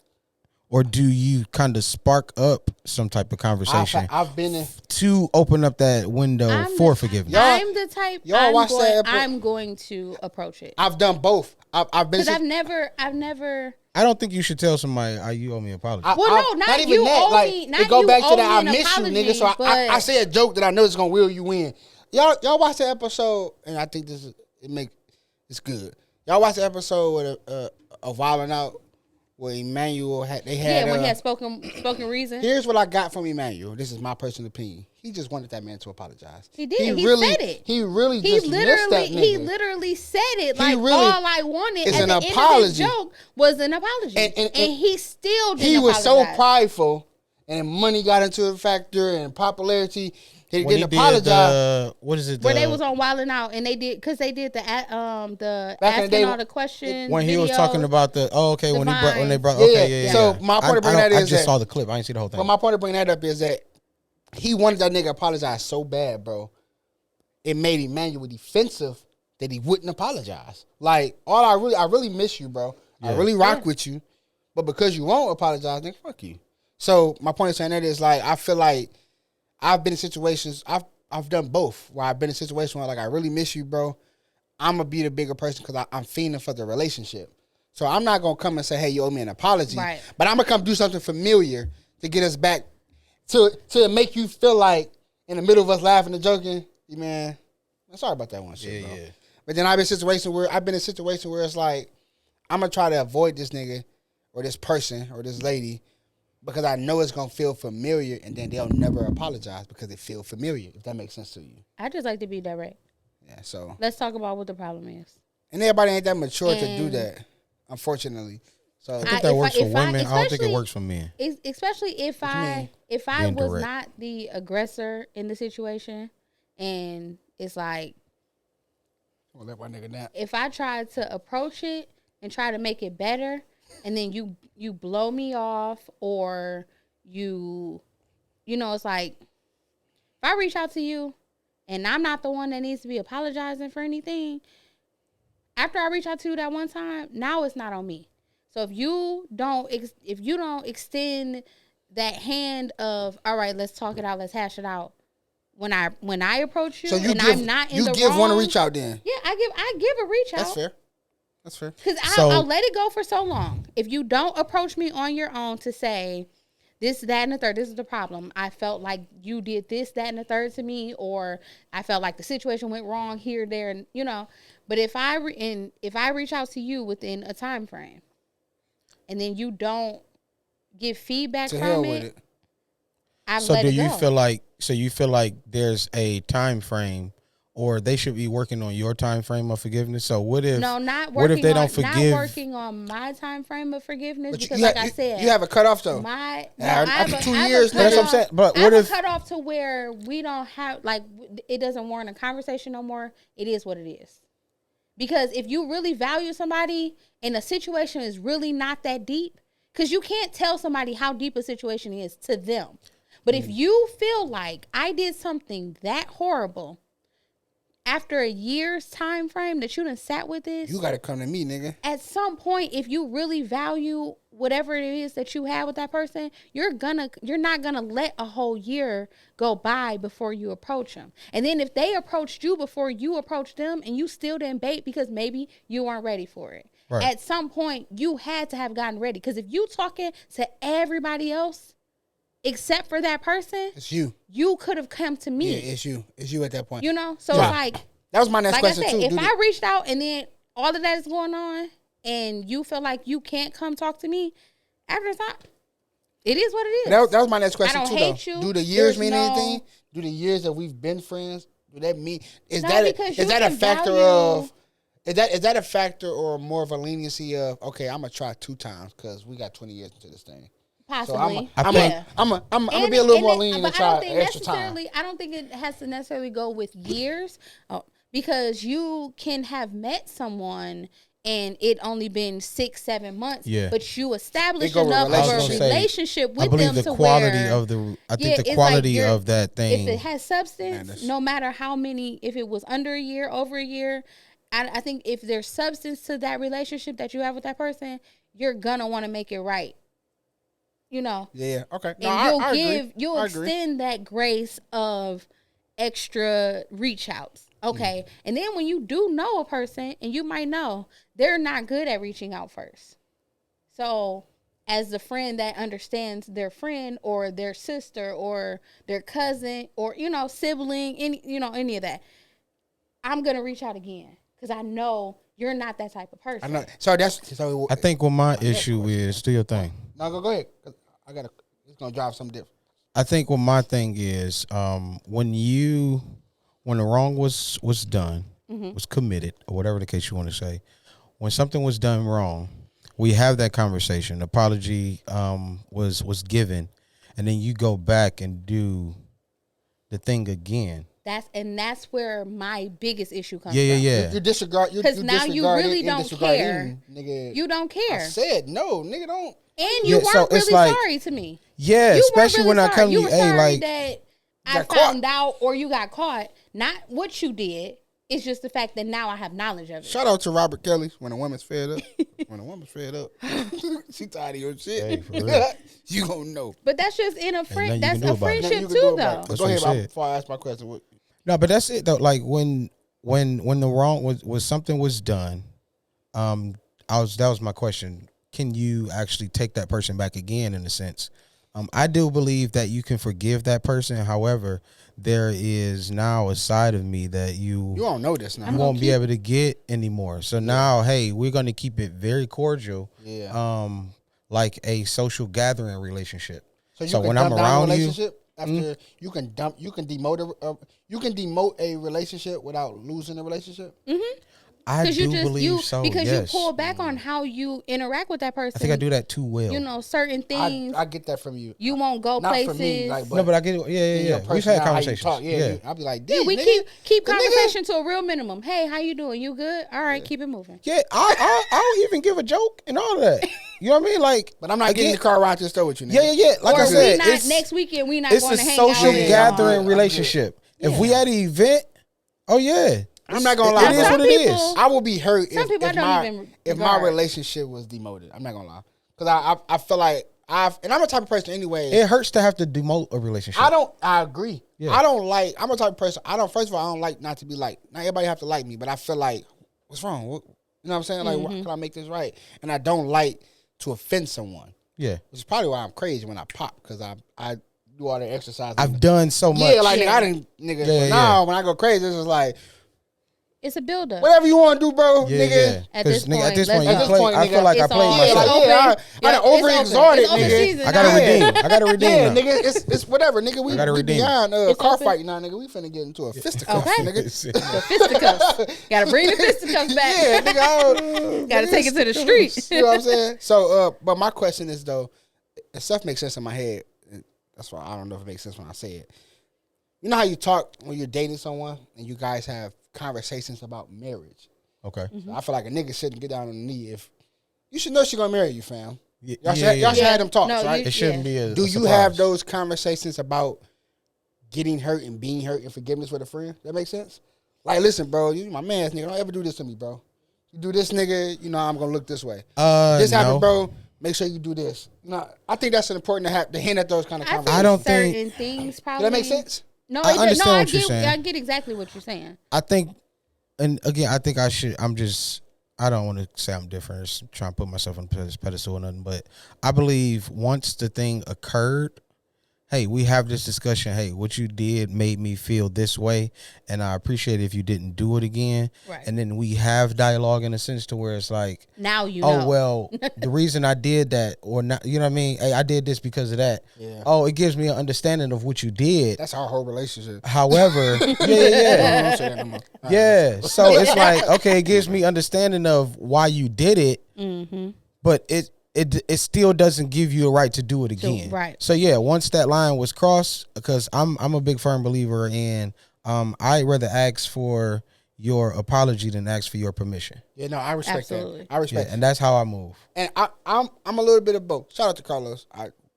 Or do you kind of spark up some type of conversation I've been in. to open up that window for forgiveness? I'm the type. y'all watch that I'm going to approach it I've done both. I've been. because I've never. I don't think you should tell somebody, you owe me an apology. Well, no, not even you that. owe like, me- not it go you back to owe that. me I an miss you, nigga. So apology, I say a joke that I know is gonna wheel you in. Y'all watch the episode, and I think it's good. Y'all watch the episode with a Wildin' Out where Emmanuel had when he had spoken reason. Here's what I got from Emmanuel. This is my personal opinion. He just wanted that man to apologize. He did. He said it. He really just missed that nigga. He literally said it. He Like, really all I wanted is at an the end of apology. his joke was an apology. And he still didn't He was so apologize. prideful, and money got into a factor, and popularity. He When didn't he apologize. did, what is it? Where they was on Wildin' Out, and they did, because they did the Back in the asking day, all the questions. when he was video. talking about the when they brought Yeah, okay yeah. So my point of bringing that I is just that- saw the clip. I didn't see the whole thing. But my point of bringing that up is that he wanted that nigga to apologize so bad, bro. It made Emmanuel defensive that he wouldn't apologize. Like, I really miss you, bro. I really rock with you. But because you won't apologize, nigga, fuck you. So my point of saying that is, like, I feel like I've been in situations, I've done both, where I've been in situations where, like, I really miss you, bro. I'm going to be the bigger person because I'm fiending for the relationship. So I'm not going to come and say, hey, you owe me an apology. Right. But I'm going to come do something familiar to get us back, to make you feel like in the middle of us laughing and joking, man, I'm sorry about that one shit, bro. But then I've been in a situation where it's like, I'm going to try to avoid this nigga or this person or this lady because I know it's going to feel familiar, and then they'll never apologize because it feels familiar, if that makes sense to you. I just like to be direct. Yeah, so. Let's talk about what the problem is. And everybody ain't that mature to do that, unfortunately. So I think that works for women. I don't think it works for men. Especially if I Being was direct. not the aggressor in the situation, and it's like, well, let my nigga nap. if I tried to approach it and try to make it better, and then you blow me off, or you know, it's like, if I reach out to you and I'm not the one that needs to be apologizing for anything, after I reach out to you that one time, now it's not on me. So if you don't extend that hand of, all right, let's talk it out, let's hash it out, when I approach you, So and I'm not in the wrong, you give one to reach out then. Yeah, I give a reach out. That's fair. Because So- I'll let it go for so long. If you don't approach me on your own to say, this, that, and the third, this is the problem. I felt like you did this, that, and the third to me, or I felt like the situation went wrong here, there, and you know. But if I reach out to you within a time frame, and then you don't give feedback To from hell with it. I've So let do it you go. feel like there's a time frame, or they should be working on your time frame of forgiveness? So what if No, not working what if they on, don't forgive? Not working on my time frame of forgiveness, But because you like ha- I said, you have a cutoff though. After 2 years, That's what I'm saying. But what I if have a cutoff to where we don't have, like, it doesn't warrant a conversation no more. It is what it is. Because if you really value somebody and a situation is really not that deep, because you can't tell somebody how deep a situation is to them. But if you feel like I did something that horrible after a year's time frame that you done sat with this, You gotta come to me, nigga. at some point, if you really value whatever it is that you have with that person, you're not gonna let a whole year go by before you approach them. And then if they approached you before you approached them, and you still didn't bait because maybe you weren't ready for it, Right. at some point you had to have gotten ready. Because if you talking to everybody else except for that person, It's you. you could have come to me. Yeah, it's you. It's you at that point. You know, so Yeah. it's like. That was my next Like I question said, too. if Do I reached out and then all of that is going on, and you feel like you can't come talk to me after the time, it is what it is. that was my next question I don't too. hate Though. you. Do the years There's mean no- anything? Do the years that we've been friends? Do that mean is No, that because you is that a can factor value- of? Is that a factor or more of a leniency of okay? I'm gonna try 2 times because we got 20 years into this thing. Possibly. So I'm yeah. gonna be a little more lenient and But try extra time. I don't think it has to necessarily go with years, because you can have met someone and it only been 6-7 months, Yeah. but you established It go with enough of a relationship. relationship I with believe them the to quality where, of the I Yeah, think the it's quality like you're- of that thing. if it has substance, Man, that's- no matter how many, if it was under a year, over a year, I think if there's substance to that relationship that you have with that person, you're gonna want to make it right. You know, Yeah. Okay. No, and I agree. you'll I agree. extend that grace of extra reach outs. Okay. And then when you do know a person, and you might know they're not good at reaching out first. So as the friend that understands their friend or their sister or their cousin or, you know, sibling, any of that, I'm going to reach out again. because I know you're not that type of person. I know. So that's so. I think what my issue is, do your thing. No, go ahead. 'Cause I gotta. It's gonna drive something different. I think what my thing is, when the wrong was done, was committed, or whatever the case you want to say, when something was done wrong, we have that conversation. Apology was given, and then you go back and do the thing again. That's where my biggest issue comes Yeah, from. yeah. You disregard. You 'Cause now you disregard really it and don't disregard care. it, nigga. You don't care. I said no, nigga. Don't. And you Yeah, so weren't it's really like- sorry to me. Yeah, You especially weren't really when I sorry. come to you you, were hey, sorry like, that I got caught. found out or you got caught. Not what you did. It's just the fact that now I have knowledge of it. Shout out to Robert Kelly. When a woman's fed up, when a woman's fed up, she tired of your shit. Hey, for real. You gonna know. But that's just in a nothing friend. you That's can do a about it. friendship Nothing you can do too, about though. it. That's Go what ahead he Bob, said. before I ask my question. What, No, but that's it though. Like when the wrong was something was done, that was my question. Can you actually take that person back again in a sense? I do believe that you can forgive that person. However, there is now a side of me that you don't know this now. you won't be able to get anymore. So now, hey, we're going to keep it very cordial. Yeah. Like a social gathering relationship. So, So can when dump I'm down a around you- relationship after you can demote a relationship without losing a relationship. I do you believe so. because Yes. you pull back on how you interact with that person. I think I do that too well. You know, certain things I get that from you. you won't go Not places. for me, like, No, but I get it. Yeah, your yeah. We've personality, had how you conversations. talk, Yeah. I'll be like, yeah, "Damn, we nigga, keep the nigga-" conversation to a real minimum. Hey, how you doing? You good? All right, keep it moving. Yeah, I'll even give a joke and all that. You know what I mean? Like, But I'm not getting in the car around to the store with you. Nigga. Yeah, yeah, yeah. Like or I said, we not it's, next weekend. We not it's going a to hang social out. gathering I'm relationship. good. If we at an event, oh yeah, I'm not gonna lie. It is bro. what it is. people- I will be hurt Some people I don't even if my regard. relationship was demoted. I'm not gonna lie, because I feel like and I'm a type of person anyway. It hurts to have to demote a relationship. I agree. Yeah. I'm a type of person. First of all, I don't like not to be liked. Not everybody have to like me, but I feel like, what's wrong? You know what I'm saying? Like, why can I make this right? And I don't like to offend someone, Yeah, which is probably why I'm crazy when I pop, because I do all the exercise. I've done so much. Yeah, like Yeah. nigga, I didn't nigga. Yeah, now yeah. when I go crazy, it's just like It's a buildup. whatever you want to do, bro, yeah, nigga. yeah. At 'Cause, this nigga, at point, this let's point, go. you At this play. point, I feel nigga, like I it's played on. Yeah, It's like, myself. yeah, open. I done Yep, it's overexerted, open nigga. season. I gotta now. redeem. I gotta redeem. Yeah, now. nigga, it's whatever, nigga. We gotta redeem. behind It's car open. fight now, nigga. We finna get into a fisticuff, Okay. nigga. The fisticuffs. Gotta bring the fisticuffs back. Yeah, nigga. I don't- Gotta take it to the street. You know what I'm saying? So, but my question is though, if stuff makes sense in my head, that's why I don't know if it makes sense when I say it. You know how you talk when you're dating someone and you guys have conversations about marriage. Okay. So I feel like a nigga shouldn't get down on the knee if you should know she gonna marry you, fam. Yeah, Y'all should, yeah, y'all should yeah. have them talks, No, right? It shouldn't be a. Do a you surprise. have those conversations about getting hurt and being hurt and forgiveness with a friend? That makes sense? Like, listen, bro, you my man, nigga. Don't ever do this to me, bro. You do this, nigga, you know I'm gonna look this way. This happened, No. bro. Make sure you do this. No, I think that's important to have to hint at those kind of I think conversations. I don't certain think- things Does probably. that make sense? No, I it understand no, what you're saying. I get exactly what you're saying. I think, and again, I think I should. I don't want to say I'm different. Just trying to put myself on this pedestal or nothing. But I believe once the thing occurred, hey, we have this discussion. Hey, what you did made me feel this way, and I appreciate it if you didn't do it again. Right. And then we have dialogue in a sense to where it's like, Now you oh know. well, the reason I did that or not, you know what I mean? Hey, I did this because of that. Yeah. Oh, it gives me an understanding of what you did. That's our whole relationship. However, yeah. I don't say that no more. All right. Yeah, so it's like, okay, it gives me understanding of why you did it, but it still doesn't give you a right to do it again. right. So yeah, once that line was crossed, because I'm a big firm believer in I'd rather ask for your apology than ask for your permission. Yeah, no, I respect Absolutely. that. I respect Yeah, and that's how I move. And I'm a little bit of both. Shout out to Carlos.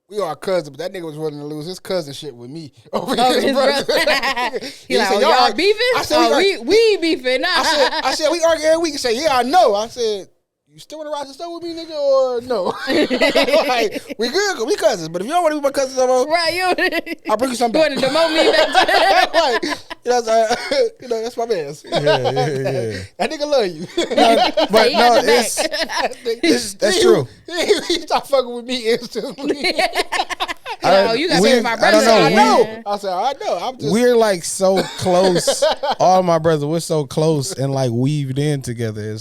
We are cousins, but that nigga was willing to lose his cousin shit with me over Oh, his his brother. brother. He like, said, oh, y'all argue- beefing? I said, Oh, we we beefing. Nah. I said we argue every week. He said, yeah, I know. I said, you still want to ride the stove with me, nigga, or no? Like, we good, 'cause we cousins. But if you don't want to be my cousin no more, Right, you I'll bring you some you back. want to demote me back to Like, that's my man. Yeah. That nigga love you. But you got no, the that's true. He stopped fucking with me instantly. Oh, you got to be my I brother. don't know. I Yeah. know. I said, I know. I'm just. We're like so close. All my brothers, we're so close and like weaved in together.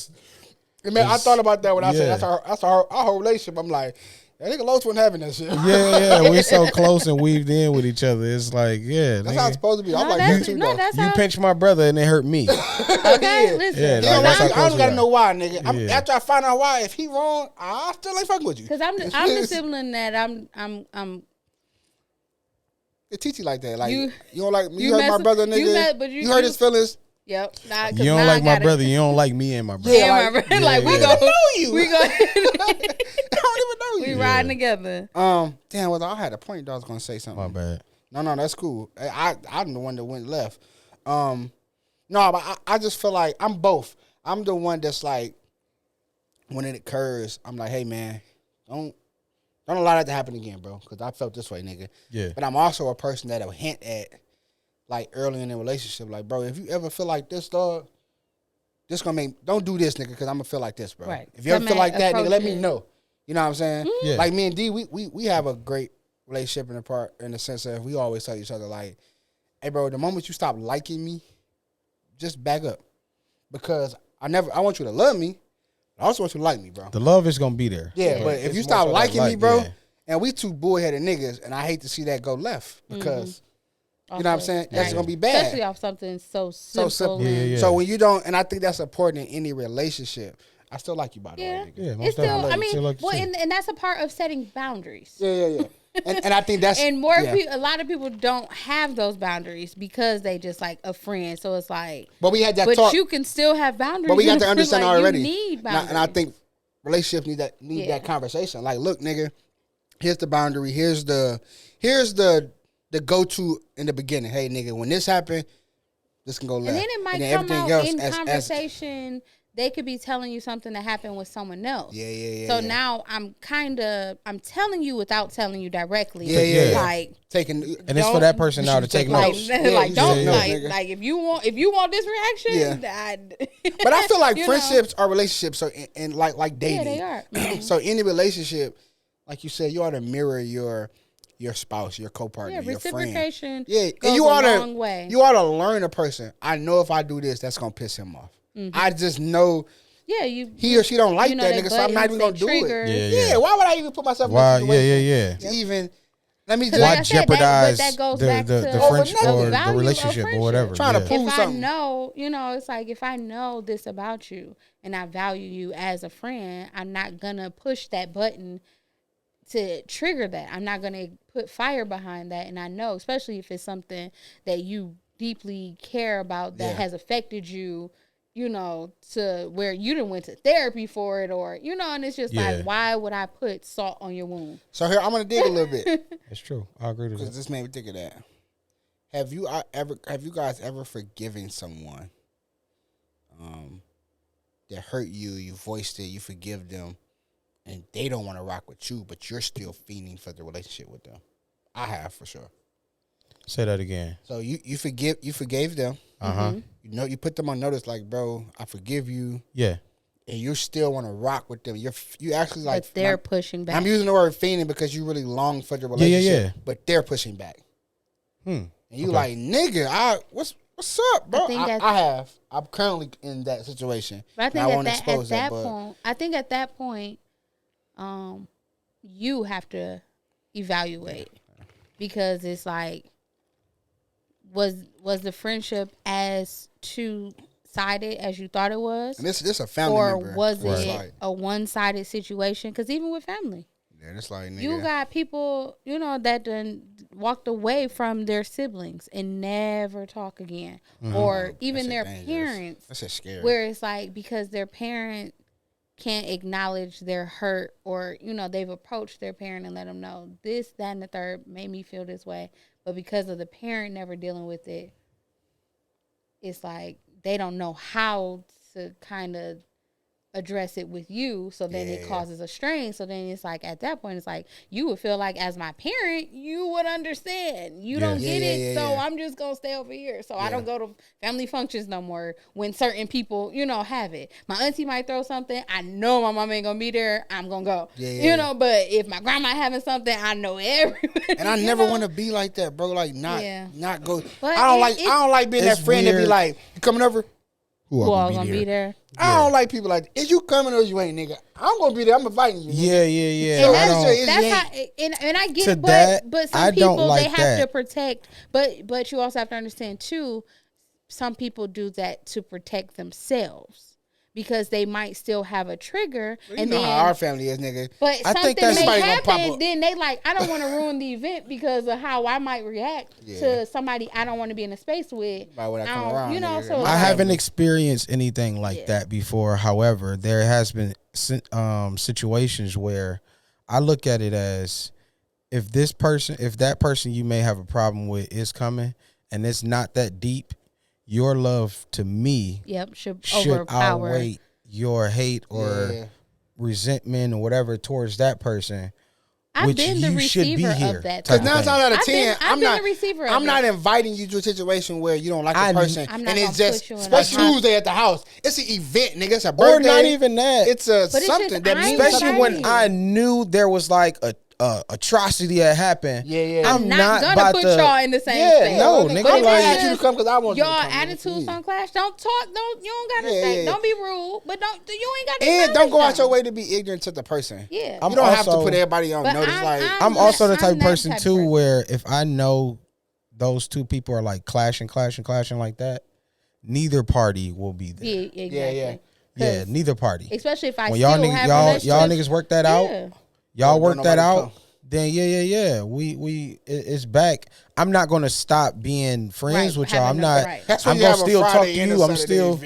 Man, I thought about that when I said yeah. that's our whole relationship. I'm like, that nigga Los wasn't having that shit. Yeah, we're so close and weaved in with each other. It's like, yeah, That's how it's supposed to be. I'm No, like that's, that too, no, though. that's you how. pinch my brother and it hurt me. Okay, listen. Yeah, Yeah, like, that's how I close don't we gotta are. know why, nigga. Yeah. After I find out why, if he wrong, I still ain't fucking with you. Because I'm the sibling that I'm It teach you like that. Like You- you don't like me. you You hurt mess my with- brother, you nigga. met- but you hurt his feelings. Yep. Nah, 'cause You don't now like I my gotta- brother. You don't like me and my brother. Yeah, Yeah, like- my brother. Like we yeah. go. I don't know you. We go. I don't even know We you. riding together. Damn. Well, I had a point. I was gonna say something. My bad. No, that's cool. I'm the one that went left. No, but I just feel like I'm both. I'm the one that's like, when it occurs, I'm like, hey man, don't allow that to happen again, bro. Because I felt this way, nigga. Yeah. But I'm also a person that'll hint at, like early in the relationship, like, bro, if you ever feel like this, dog, this gonna make, don't do this, nigga, because I'm gonna feel like this, bro. Right. If you ever That feel man like that, nigga, let me approach it. know. You know what I'm saying? Yeah. Like me and D, we have a great relationship in the sense of we always tell each other like, hey bro, the moment you stop liking me, just back up. Because I want you to love me, I also want you to like me, bro. The love is gonna be there. Yeah, but if it's you more stop so that liking me, like, bro, yeah. and we two bullheaded niggas, and I hate to see that go left because you know what I'm Also, saying? That's right. gonna be bad. Especially off something so simple. So simple. Yeah. So when you don't, and I think that's important in any relationship. I still like you, by the way, nigga. Yeah, most It's still, definitely. I mean, Still like you well, too. and that's a part of setting boundaries. Yeah. And I think that's And more yeah. people, a lot of people don't have those boundaries because they just like a friend. So it's like, But we had that but talk. you can still have boundaries. But we got You to feel understand like already. You need boundaries. And I think relationships need Yeah. that conversation. Like, look, nigga, here's the boundary. Here's the go to in the beginning. Hey, nigga, when this happened, this can go left. and then it might then come out everything in else as conversation. They could be telling you something that happened with someone else. Yeah. So now I'm telling you without telling you directly. Yeah. Like, taking And it's for that person now to take like, notes. like don't take notes, like nigga. like if you want this reaction. But I feel like you know. friendships are relationships. So and like dating, they are. Mhm. So any relationship, like you said, you ought to mirror your spouse, your co-partner, Yeah, your friend. reciprocation. Yeah, goes and you a ought to long way. you ought to learn a person. I know if I do this, that's gonna piss him off. I just know Yeah, you. he or she don't like you know that that nigga, so I'm not buttons even gonna and do triggers. it. Yeah. Yeah, why would I even put myself Why? in that situation? Yeah. To even let me Because just Why like I said, jeopardize that goes the back to friendship the or the value of relationship or friendship. whatever? Trying to yeah. prove if I something. know, it's like if I know this about you and I value you as a friend, I'm not gonna push that button to trigger that. I'm not gonna put fire behind that. And I know, especially if it's something that you deeply care about that Yeah. has affected you, to where you done went to therapy for it, or and it's just Yeah. like, why would I put salt on your wound? So here I'm gonna dig a little bit. It's true. I agree with Because that. this made me think of that. Have you guys ever forgiven someone that hurt you? You voiced it, you forgive them, and they don't want to rock with you, but you're still fiending for the relationship with them. I have for sure. Say that again. So you forgave them. Uh-huh. You put them on notice, like, bro, I forgive you, Yeah. and you still want to rock with them. You actually like. But they're pushing back. I'm using the word fiending because you really long for the relationship. Yeah. But they're pushing back. Hmm. And you like, nigga, what's up, bro? I think I'm currently in that situation. But I think And I won't at expose that but point, you have to evaluate because it's like, was the friendship as two-sided as you thought it was, and this a family or member. was So it's it like, a one-sided situation? Because even with family, yeah, it's like, nigga. you got people that done walked away from their siblings and never talk again, or even That their shit dangerous. parents. That's just scary. Where it's like, because their parent can't acknowledge their hurt, or they've approached their parent and let them know this, that, and the third made me feel this way, but because of the parent never dealing with it, it's like they don't know how to kind of address it with you, so then it causes a strain. So then it's like at that point, it's like you would feel like as my parent, you would understand. You don't get it, so I'm just gonna stay over here. So I don't go to family functions no more when certain people, have it. My auntie might throw something. I know my mom ain't gonna be there. I'm gonna go. But if my grandma having something, I know everybody. And I never want to be like that, bro. Like not go. But I don't like being that friend that be like, you coming over? Who all gonna be there? I don't like people like that. Is you coming or you ain't, nigga? I'm gonna be there. I'm inviting you. Nigga. Yeah. And that's how. And I get it, but some people they have to protect. But you also have to understand too. Some people do that to protect themselves. Because they might still have a trigger, and then how our family is, nigga. But something may happen, then they like, I don't want to ruin the event because of how I might react to somebody I don't want to be in a space with. By when I come around, so I haven't experienced anything like that before. However, there has been situations where I look at it as if that person you may have a problem with is coming, and it's not that deep. Your love to me should outweigh your hate or resentment or whatever towards that person. I've been the receiver of that. Because 9 times out of 10, I'm not inviting you to a situation where you don't like the person, and it's just, especially Tuesday at the house. It's an event, nigga. It's a birthday. Or not even that. It's something that means especially something. when I knew there was like a atrocity that happened. I'm not gonna put y'all in the same space. No, nigga. I'm like you to come because I want y'all you to come. attitudes don't clash. Don't talk. You don't gotta say. Don't be rude, but you ain't gotta. And don't go out your way to be ignorant to the person. Yeah, you don't have to put everybody on notice. I'm also the type of person too where if I know those two people are like clashing like that, neither party will be there. Yeah, exactly. Yeah, neither party. Especially if I when y'all niggas work that out. Y'all work that out, then it's back. I'm not gonna stop being friends with y'all. I'm not. I'm gonna still talk to you. I'm still.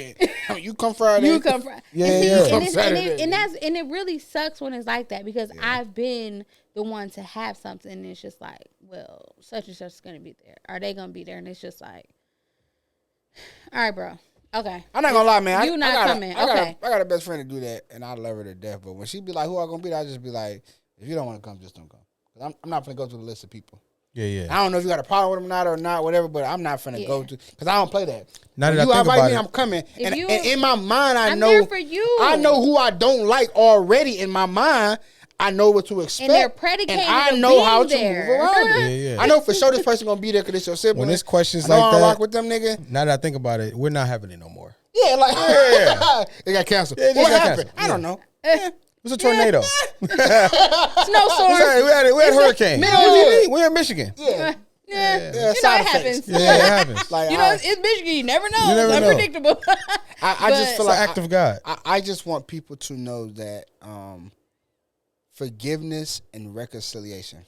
You come Friday. You come Friday. And it really sucks when it's like that because I've been the one to have something and it's just like, well, such and such is gonna be there. Are they gonna be there? And it's just like, all right, bro. Okay. I'm not gonna lie, man. You not coming. Okay. I got a best friend to do that, and I love her to death. But when she be like, "Who I gonna be?" I just be like, "If you don't want to come, just don't come." Cause I'm not gonna go through the list of people. Yeah. I don't know if you got a problem with them or not, whatever. But I'm not finna go to because I don't play that. Now that you I think invite about me, it, I'm coming. And you, in my mind, I'm there for you. I know who I don't like already. In my mind, I know what to expect. And they're predicated. And I know how to there. move around it. I know for sure this person gonna be there because it's your sibling. When it's questions I know like I don't that, rock with them, nigga. Now that I think about it, we're not having it no more. Yeah, it got canceled. What happened? I don't know. It was a tornado. Snowstorm. We had a hurricane. We're in Michigan. Yeah. It happens. Yeah, it happens. Like, it's Michigan. You never know. It's unpredictable. I just feel like act of God. I just want people to know that forgiveness and reconciliation.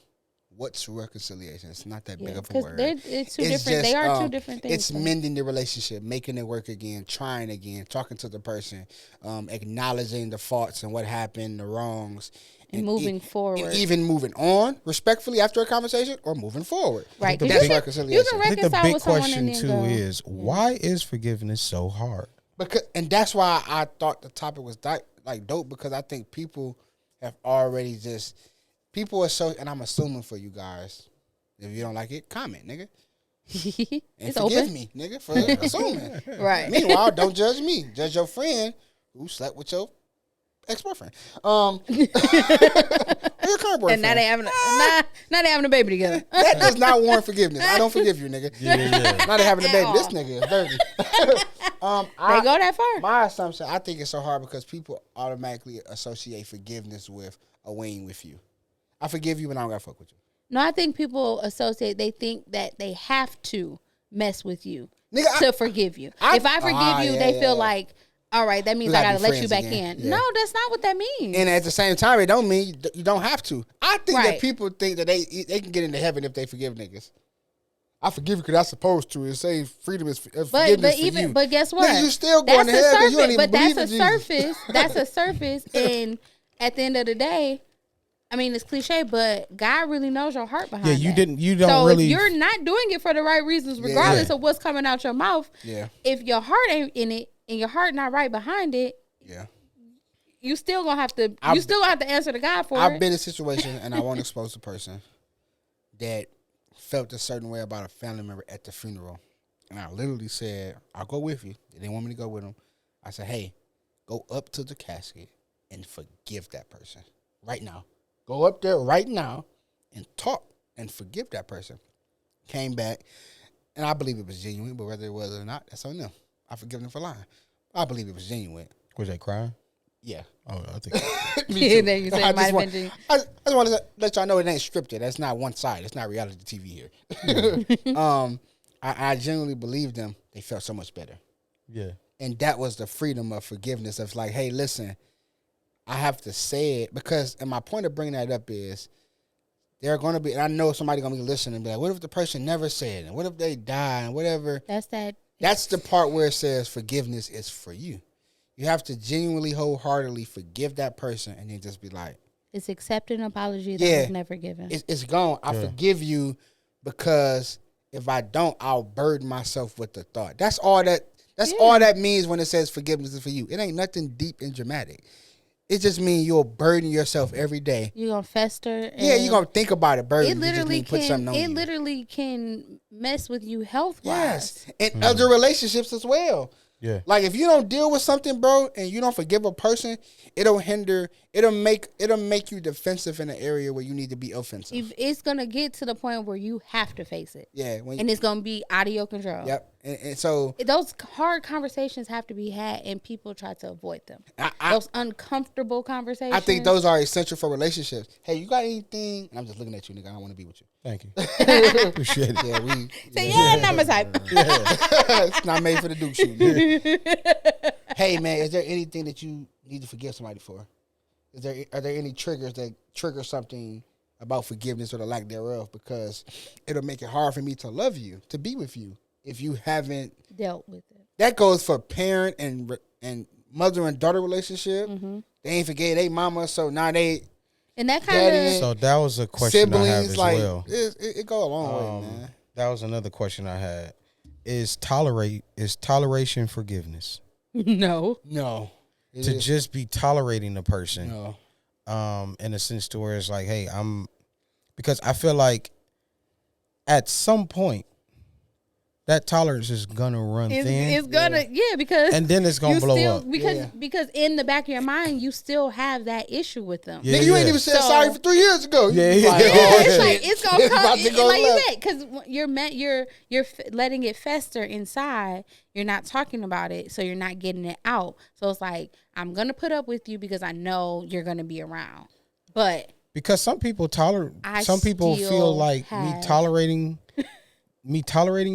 What's reconciliation? It's not that big of a word. It's two different. They are two different things. It's mending the relationship, making it work again, trying again, talking to the person, acknowledging the faults and what happened, the wrongs, and moving forward. And even moving on respectfully after a conversation or moving forward. Right. That's reconciliation. You can reconcile I think the big with someone question too is why is forgiveness so hard? And that's why I thought the topic was dope because I think people have already just. People are so, and I'm assuming for you guys, if you don't like it, comment, nigga. And forgive me, nigga, for assuming. Right. Meanwhile, don't judge me. Judge your friend who slept with your ex-boyfriend. Or your current boyfriend. And now they having a baby together. That does not warrant forgiveness. I don't forgive you, nigga. Yeah. Now they having a baby. This nigga is dirty. They go that far. My assumption, I think it's so hard because people automatically associate forgiveness with a wing with you. I forgive you, but I don't gotta fuck with you. No, I think people they think that they have to mess with you Nigga, to forgive you. If I forgive you, they feel like, all right, that means I gotta let you back in. Yeah. No, that's not what that means. And at the same time, it don't mean you don't have to. I think that people think that they can get into heaven if they forgive niggas. I forgive you because I'm supposed to. It say freedom is forgiveness for you. But guess what? Nigga, you still going to hell because you don't even believe in Jesus. That's a surface. And at the end of the day, I mean, it's cliche, but God really knows your heart behind it. Yeah, you don't really. So if you're not doing it for the right reasons, regardless of what's coming out your mouth, yeah. If your heart ain't in it and your heart not right behind it, you still gonna have to. I've- You still gonna have to answer to God for I've it. been in a situation, and I won't expose the person that felt a certain way about a family member at the funeral, and I literally said, "I'll go with you." They didn't want me to go with them. I said, "Hey, go up to the casket and forgive that person right now. Go up there right now and talk and forgive that person." Came back, and I believe it was genuine, but whether it was or not, that's on them. I forgive them for lying. I believe it was genuine. Was they crying? Yeah. Oh, I think. Me too. Then you say I it might just have want- been genuine. I just want to let y'all know it ain't scripted. That's not one side. It's not reality TV here. I genuinely believe them. They felt so much better. Yeah. And that was the freedom of forgiveness of like, hey, listen, I have to say it because, and my point of bringing that up is there are going to be, and I know somebody going to be listening and be like, what if the person never said it? And what if they die and whatever? That's that. That's the part where it says forgiveness is for you. You have to genuinely, wholeheartedly forgive that person and then just be like, It's accepting an apology that Yeah. was never given. it's gone. I forgive you because if I don't, I'll burden myself with the thought. That's all that. That's all that means when it says forgiveness is for you. It ain't nothing deep and dramatic. It just means you'll burden yourself every day. You're gonna fester. Yeah, and you're gonna think about it. Burden. It literally put something on can. It you. literally can mess with you health wise. Yes, and other relationships as well. Yeah. Like if you don't deal with something, bro, and you don't forgive a person, it'll make you defensive in an area where you need to be offensive. It's gonna get to the point where you have to face it, Yeah, and it's gonna be out of your control. yep. And so Those hard conversations have to be had, and people try to avoid them. I Those uncomfortable conversations. I think those are essential for relationships. Hey, you got anything? And I'm just looking at you, nigga. I don't want to be with you. Thank you. Appreciate it. Yeah, we. Say, yeah, number type. It's not made for the Duke shoot. Nigga. Hey, man, is there anything that you need to forgive somebody for? Are there any triggers that trigger something about forgiveness or the lack thereof? Because it'll make it hard for me to love you, to be with you, if you haven't. Dealt with it. That goes for parent and mother and daughter relationship. Mm-hmm. They ain't forgave their mama, so now they And that Daddy kind of So that was a question I have siblings as like well. it go a long way, man. That was another question I had. Is toleration forgiveness? no. No, it To is- just be tolerating a person, no. in a sense to where it's like, hey, because I feel like at some point that tolerance is gonna run thin, It's gonna because and then it's gonna you blow still, up. because in the back of your mind you still have that issue with them. Yeah, Nigga, you ain't even said So- sorry for 3 years ago. You Yeah, like, yeah. oh, It's shit. like it's gonna It's come, about to go like you left. said, because you're letting it fester inside. You're not talking about it, so you're not getting it out. So it's like I'm gonna put up with you because I know you're gonna be around. But Because some people I some people still feel like have- me tolerating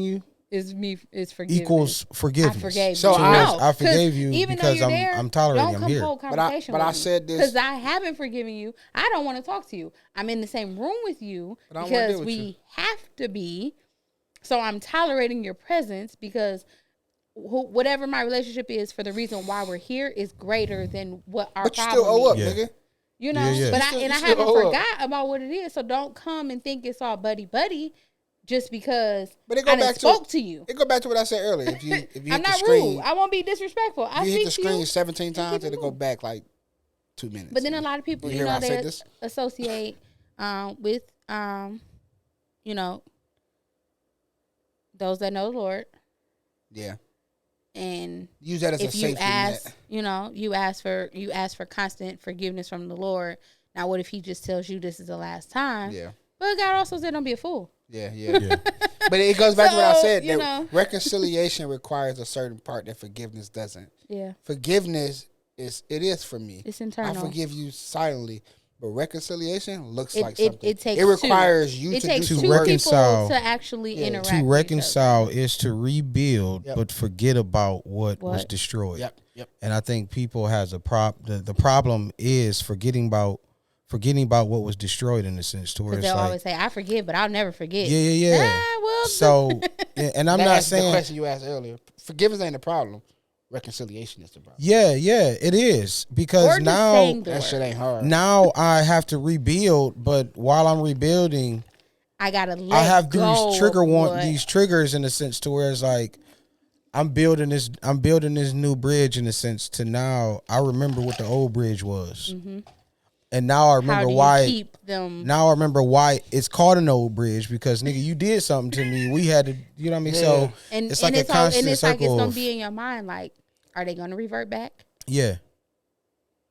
you it's forgiveness. equals forgiveness. I forgave So you. I- No, I forgave 'cause you even because though you're I'm tolerating, Don't I'm here. hold But conversation I with said me, this- because I haven't forgiven you. I don't want to talk to you. I'm in the same room with you But I don't wanna because deal with we you. have to be. So I'm tolerating your presence because whatever my relationship is for the reason why we're here is greater than what our But you problem still owe up, is. Yeah. nigga. You know, Yeah. but You I still haven't owe up. forgot about what it is. So don't come and think it's all buddy just because But it go I done back to- spoke to you. It go back to what I said earlier. If you I'm hit the not screen, rude. I won't be disrespectful. I you hit speak the to screen you. 17 times, keep it it'll go moving. back like 2 minutes. But then a lot of people, You hear why I said they this? associate with those that know the Lord. Yeah, And use that as a if you safety ask, net. you ask for constant forgiveness from the Lord. Now, what if He just tells you this is the last time? Yeah, But God also said, "Don't be a fool." yeah, yeah. Yeah. But it goes back to what I So, said. you That know. reconciliation requires a certain part that forgiveness doesn't. Yeah, Forgiveness is for me. it's I internal. forgive you silently, but reconciliation looks It- like it- something. it takes it requires two. you It to takes do two some To work. reconcile. people to actually Yeah. interact. To with each reconcile is to rebuild, Yep. but forget about what was What? destroyed. Yep, yep. And I think people has a the problem is forgetting about what was destroyed in a sense to where Because it's they'll like, always say, "I forgive, but I'll never forget." yeah. Ah, well, So, yeah, and I'm That not answers the saying, question you asked earlier. Forgiveness ain't the problem. Reconciliation is the problem. yeah, it is because or just saying the That shit word. ain't hard. now I have to rebuild, but while I'm rebuilding, I gotta let I have go these of what- these triggers in a sense to where it's like I'm building this new bridge in a sense to now I remember what the old bridge was. And now I How remember do you why keep them? now I remember why it's called an old bridge because nigga you did something to me. We had to, you know what I mean? Yeah. So And it's and like it's a all, constant and it's like it's circle gonna of- be in your mind. Like, are they gonna revert back? yeah.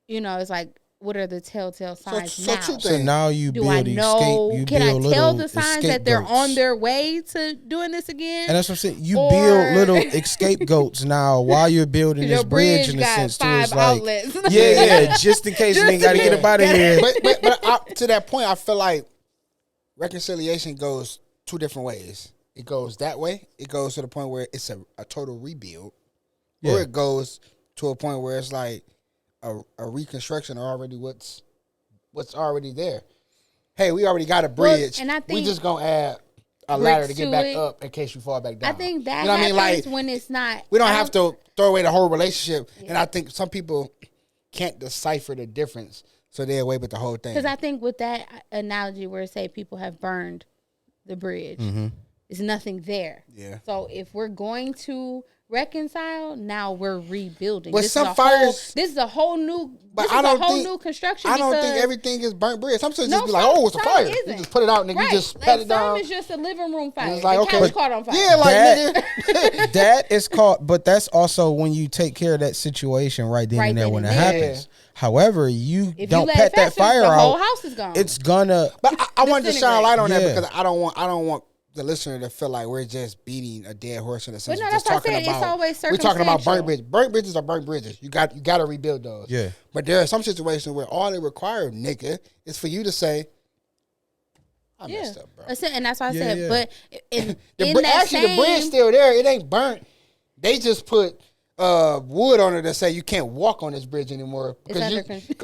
You know, it's like, what are the telltale signs so now? two So now you Do build I escape. know? You Can I build tell little the signs that they're scapegoats. on their way to doing this again? And that's what I'm saying. You Or- build little escape goats now while you're building 'Cause this your bridge bridge in a got sense. 5 It's like, outlets. yeah, just in case they got to get up out of here. But to that point, I feel like reconciliation goes two different ways. It goes that way. It goes to the point where it's a total rebuild, or Yeah. it goes to a point where it's like a reconstruction of already what's already there. Hey, we already got a bridge. and I we think just gonna add a ladder to bricks get to back it. up in case you fall back down. I think that you know what I mean? happens Like when it's not. we don't I have to throw away the whole relationship. And I think some people can't decipher the difference, so they're away with the whole thing. Because I think with that analogy where say people have burned the bridge, there's nothing there. Yeah. So if we're going to reconcile, now we're rebuilding. But this some is a fires- this is a whole new. But This I is don't a whole think- new construction. I don't think because- everything is burnt bridge. Some just No, be like, some- oh, it's a some fire. You isn't. just put it out and then Right. you just pat it Some down. is just a living room fire. It's like, the okay. couch caught on fire. Yeah, like That- nigga. That is called, but that's also when you take care of that situation right then Right and there then when it and there. happens. However, you If don't you let pet it that fester, fire the whole out. house is gone. It's gonna. But I wanted to shine a light on that Yeah. because I don't want the listener to feel like we're just beating a dead horse in a sense. no, We're that's just what I talking said. It's about always we're talking about burnt circumstantial. bridges. Burnt bridges are burnt bridges. You got to rebuild those. Yeah. But there are some situations where all it requires, nigga, is for you to say, I yeah, messed up, bro. And that's why I Yeah, said. yeah. But in The that actually, same, the bridge still there. It ain't burnt. They just put wood on it that say you can't walk on this bridge anymore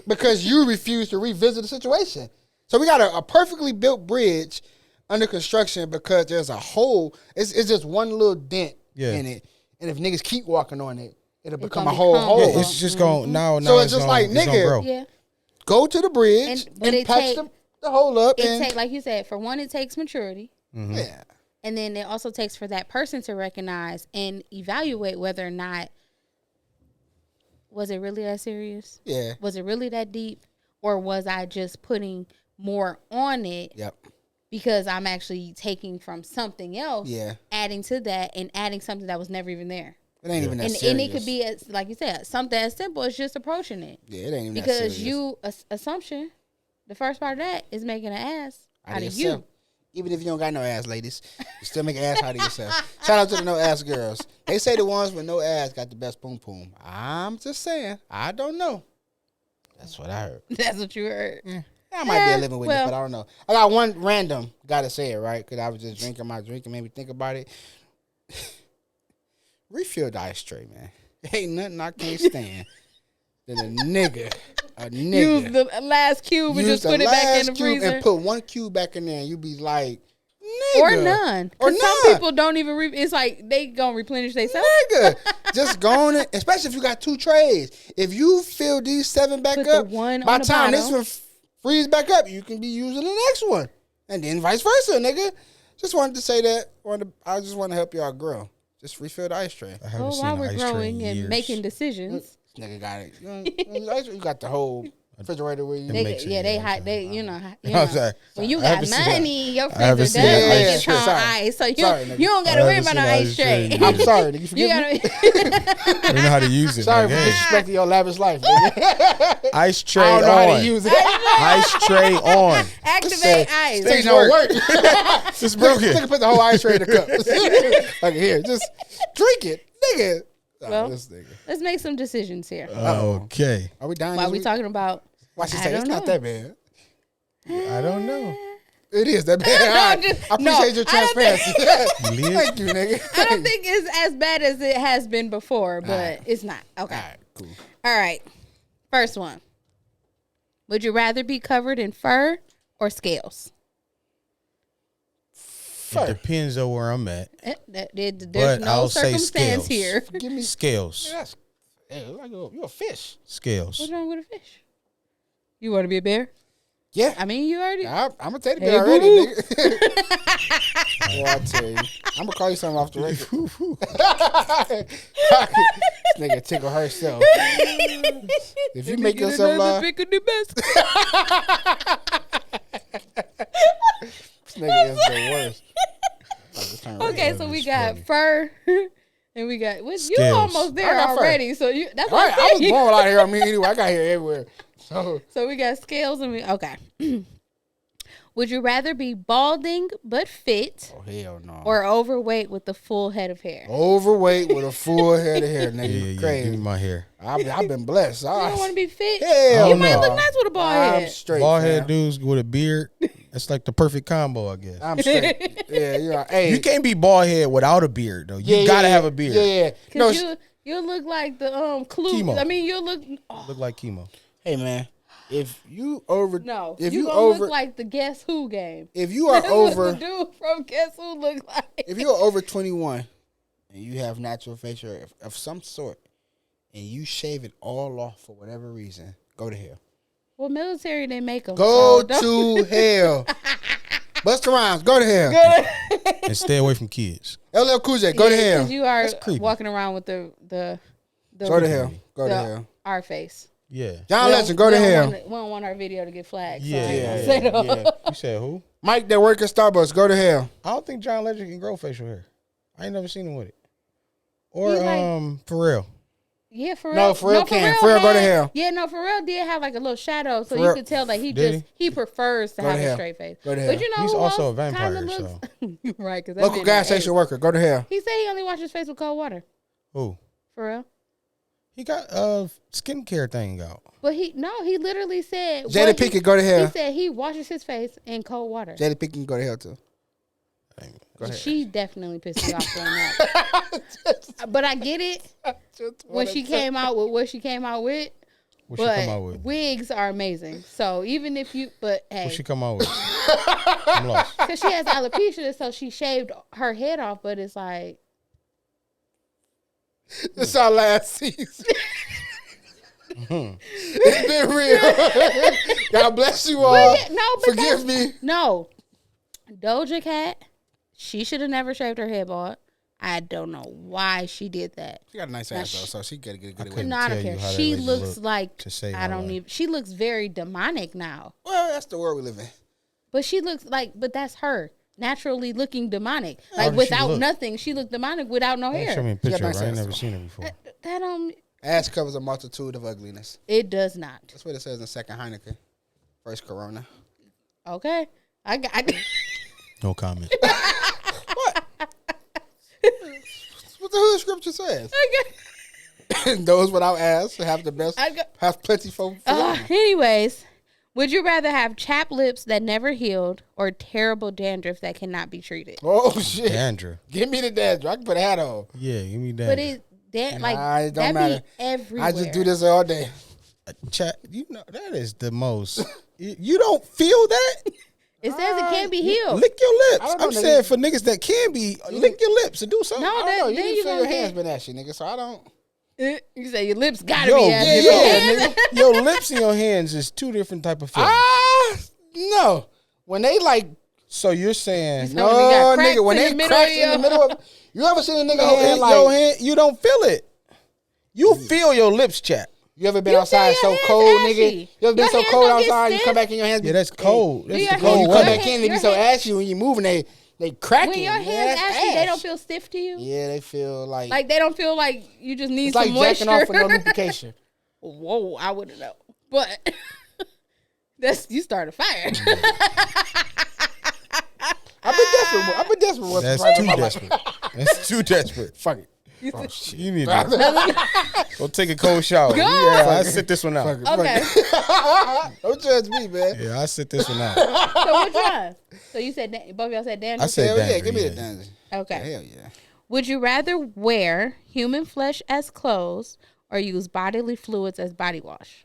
because you refuse to revisit the situation. So we got a perfectly built bridge under construction because there's a hole. It's just one little dent in it, and if niggas keep walking on it, it'll become a gonna whole become- hole. Yeah, it's just going now. So it's just like, it's gonna nigga, grow. yeah. Go to the bridge But and it patch take- the hole up. It And take like you said. For one, it takes maturity. yeah, And then it also takes for that person to recognize and evaluate whether or not was it really that serious? yeah, Was it really that deep? Or was I just putting more on it yep, because I'm actually taking from something else, yeah. adding to that and adding something that was never even there. It ain't even that And serious. it could be, as, like you said, something as simple as just approaching it. Yeah, it ain't even that Because serious. assumption, the first part of that is making an ass out of yourself. you. Even if you don't got no ass, ladies, you still make an ass out of yourself. Shout out to the no ass girls. They say the ones with no ass got the best boom boom. I'm just saying. I don't know. That's what I heard. That's what you heard. I might be a living witness, well- but I don't know. I got one random. Gotta say it right because I was just drinking my drink and made me think about it. Refill the ice tray, man. Ain't nothing I can't stand than a nigga. Use the last cube and use just put the it back in last the cube freezer. and put one cube back in there, and you be like, nigga. Or none. Or Because some none. people don't even, it's like they gonna replenish themselves. Nigga, just go on it, especially if you got 2 trays. If you fill these 7 back Put the up, one by on the the time this bottom. one frees back up, you can be using the next one, and then vice versa, nigga. Just wanted to say that. I just want to help y'all grow. Just refill the ice tray. I haven't Well, seen while an we're ice tray in growing and years. making decisions, This nigga got it. You got the whole refrigerator where you. It makes it, they yeah, hide, they, you know, I'm sorry. when you I got haven't seen that. money, your I haven't freezer seen does that make ice its tray. own Sorry. ice, so Sorry, nigga. you don't I gotta worry haven't about no seen ice an ice tray. tray. I'm sorry, nigga. You Forgive me. gotta. I don't know how to use it. Sorry like, for hey, disrespecting your lavish life, nigga. ice tray I don't know how to on. use it. Ice tray on. Activate ice. Things don't work. It's broken. Nigga put the whole ice tray in the cup. Like here, just drink it, nigga. Well, this nigga. Let's make some decisions here. Okay. Are we dying? While this we week? talking about, Watch this I say it's don't not know. that bad. I don't know. It is that bad. No, All right. just- I appreciate your no, I don't transparency. Liz? Thank you, nigga. I don't think it's as bad as it has been before, but Alright. it's not. Okay. All right, cool. All right. First one. Would you rather be covered in fur or scales? It depends on where I'm at. There's But no I'll say circumstance scales. here. Give me Scales. That's, hey, like you're a fish. Scales. What's wrong with a fish? You want to be a bear? Yeah. I mean, you already. I'm gonna take the Hey, bit already, boo-boo. nigga. Boy, I tell you, I'm gonna call you something off the record. This nigga tickle herself. If you make yourself laugh, pick of the best. this nigga is the worst. Okay, so we got fur, and we got you Scales. almost there I got fur. already. So you that's All what right, I'm I was saying. born out here. I mean, anyway, I got here everywhere. So So we got scales, and we okay. Would you rather be balding but fit, oh hell no. or overweight with a full head of hair? Overweight with a full head of hair, nigga. Yeah, yeah. Crazy. Give me my hair. I've been blessed. You don't want to be fit. Hell You might no. look nice with a bald I'm head. straight. Bald fam. head dudes with a beard. That's like the perfect combo, I guess. I'm straight. Yeah, you're right. Hey, You can't be bald head without a beard though. You gotta have a beard. Yeah, yeah. No, Cause you look like the Clue. Chemo. I mean, you look. Look like chemo. hey man, if you over, No, if you you gonna over, look like the Guess Who game. if you are That's what over, the dude from Guess Who look like. if you're over 21 and you have natural facial hair of some sort, and you shave it all off for whatever reason, go to hell. Well, military didn't make them. Go to hell. Busta Rhymes, go to hell. And stay away from kids. LL Cool J, go to hell. Because you are That's creepy. walking around with the Go to hell. Go to the- hell. our face. Yeah. John Legend, go to hell. We don't want our video to get flagged. Yeah, so I ain't yeah, gonna say no. yeah. You said who? Mike that work at Starbucks, go to hell. I don't think John Legend can grow facial hair. I ain't never seen him with it. Or He like- Pharrell. Yeah, for No, real. Pharrell can't. Pharrell go to hell. Yeah, no, Pharrell did have like a little shadow, so you Pharrell- could tell that he Did just he prefers to Go to have a hell. straight face. Go to But hell. you know He's who also else a vampire, kinda looks, right? Because Local gas station worker, go to hell. He said he only washed his face with cold water. Who? For real. He got a skincare thing out. But he literally said Jada what Pinkett, go to He hell. said he washes his face in cold water. Jada Pinkett, go to hell too. Go ahead. She definitely pissed me off doing that. But I get it when she came out with what she came out with. What she But come out with? wigs are amazing. So even if you, but hey, What she come out with? I'm lost. because she has alopecia, so she shaved her head off. But it's like, This our last season. It's been real. God bless you all. but yeah, no, but Forgive me. no. Doja Cat, she should have never shaved her head bald. I don't know why she did that. She got a nice ass though, so she gotta get a good way. couldn't No, I don't tell you care. how that She lady looks looked like to save I my don't life. even. She looks very demonic now. Well, that's the world we live in. But she looks like, but that's her naturally looking demonic. How Like does she without look? nothing, she looked demonic without no hair. Show me a got picture. nice I ain't ass, never though. seen her before. That Ass covers a multitude of ugliness. it does not. That's what it says in second Heineken. First Corona. Okay, I got. No comment. What the hood scripture says? Those without ass have the best, I got- have plenty for Anyways, would you rather have chapped lips that never healed or terrible dandruff that cannot be treated? Oh shit! Dandruff. Give me the dandruff. I can put a hat on. Yeah, give me that. But it like Nah, it don't that matter. be everywhere. I just do this all day. Chat, you know that is the most. You don't feel that? It says it can't be healed. Lick your I lips. don't know, I'm nigga. saying for niggas that can be, lick your lips and do something. No, I don't that- know. You then didn't you feel gonna your hands get- been ashy, nigga. So I don't. You say your lips gotta Yo, be yeah, ashy. nigga. Your lips and your hands is two different type of feelings. No. When they like, So you're saying So when you got cracks nigga, when in they the middle cracks of in the your- middle of, you ever seen a nigga your hand like? hand, you don't feel it. You feel your lips chat. You ever been You outside say so your hands cold, ashy. nigga? You ever been Your so hands cold don't get outside? You stiff. come back in your hands. Yeah, that's cold. That's your the hands- cold You come weather. back in, they be Your so hands- ashy when you moving. They cracking. When your hands Yeah, that's ashy, they ash. don't feel stiff to you. Yeah, they feel like Like they don't feel like you just need it's like some moisture. jacking off with no lubrication. Whoa, I wouldn't know. But that's you start a fire. I've been desperate. I've been desperate. With That's right too in my life. desperate. That's too desperate. Fuck it. Oh, shit. You need to go take a cold shower. Go. Yeah, I sit this one out. Fuck it. Okay. Fuck it. Don't judge me, man. Yeah, I sit this one out. So which one? So you said both of y'all said dandruff. I said Hell yeah, dandruff, give me yeah. the dandruff. Okay. Hell yeah. Would you rather wear human flesh as clothes or use bodily fluids as body wash?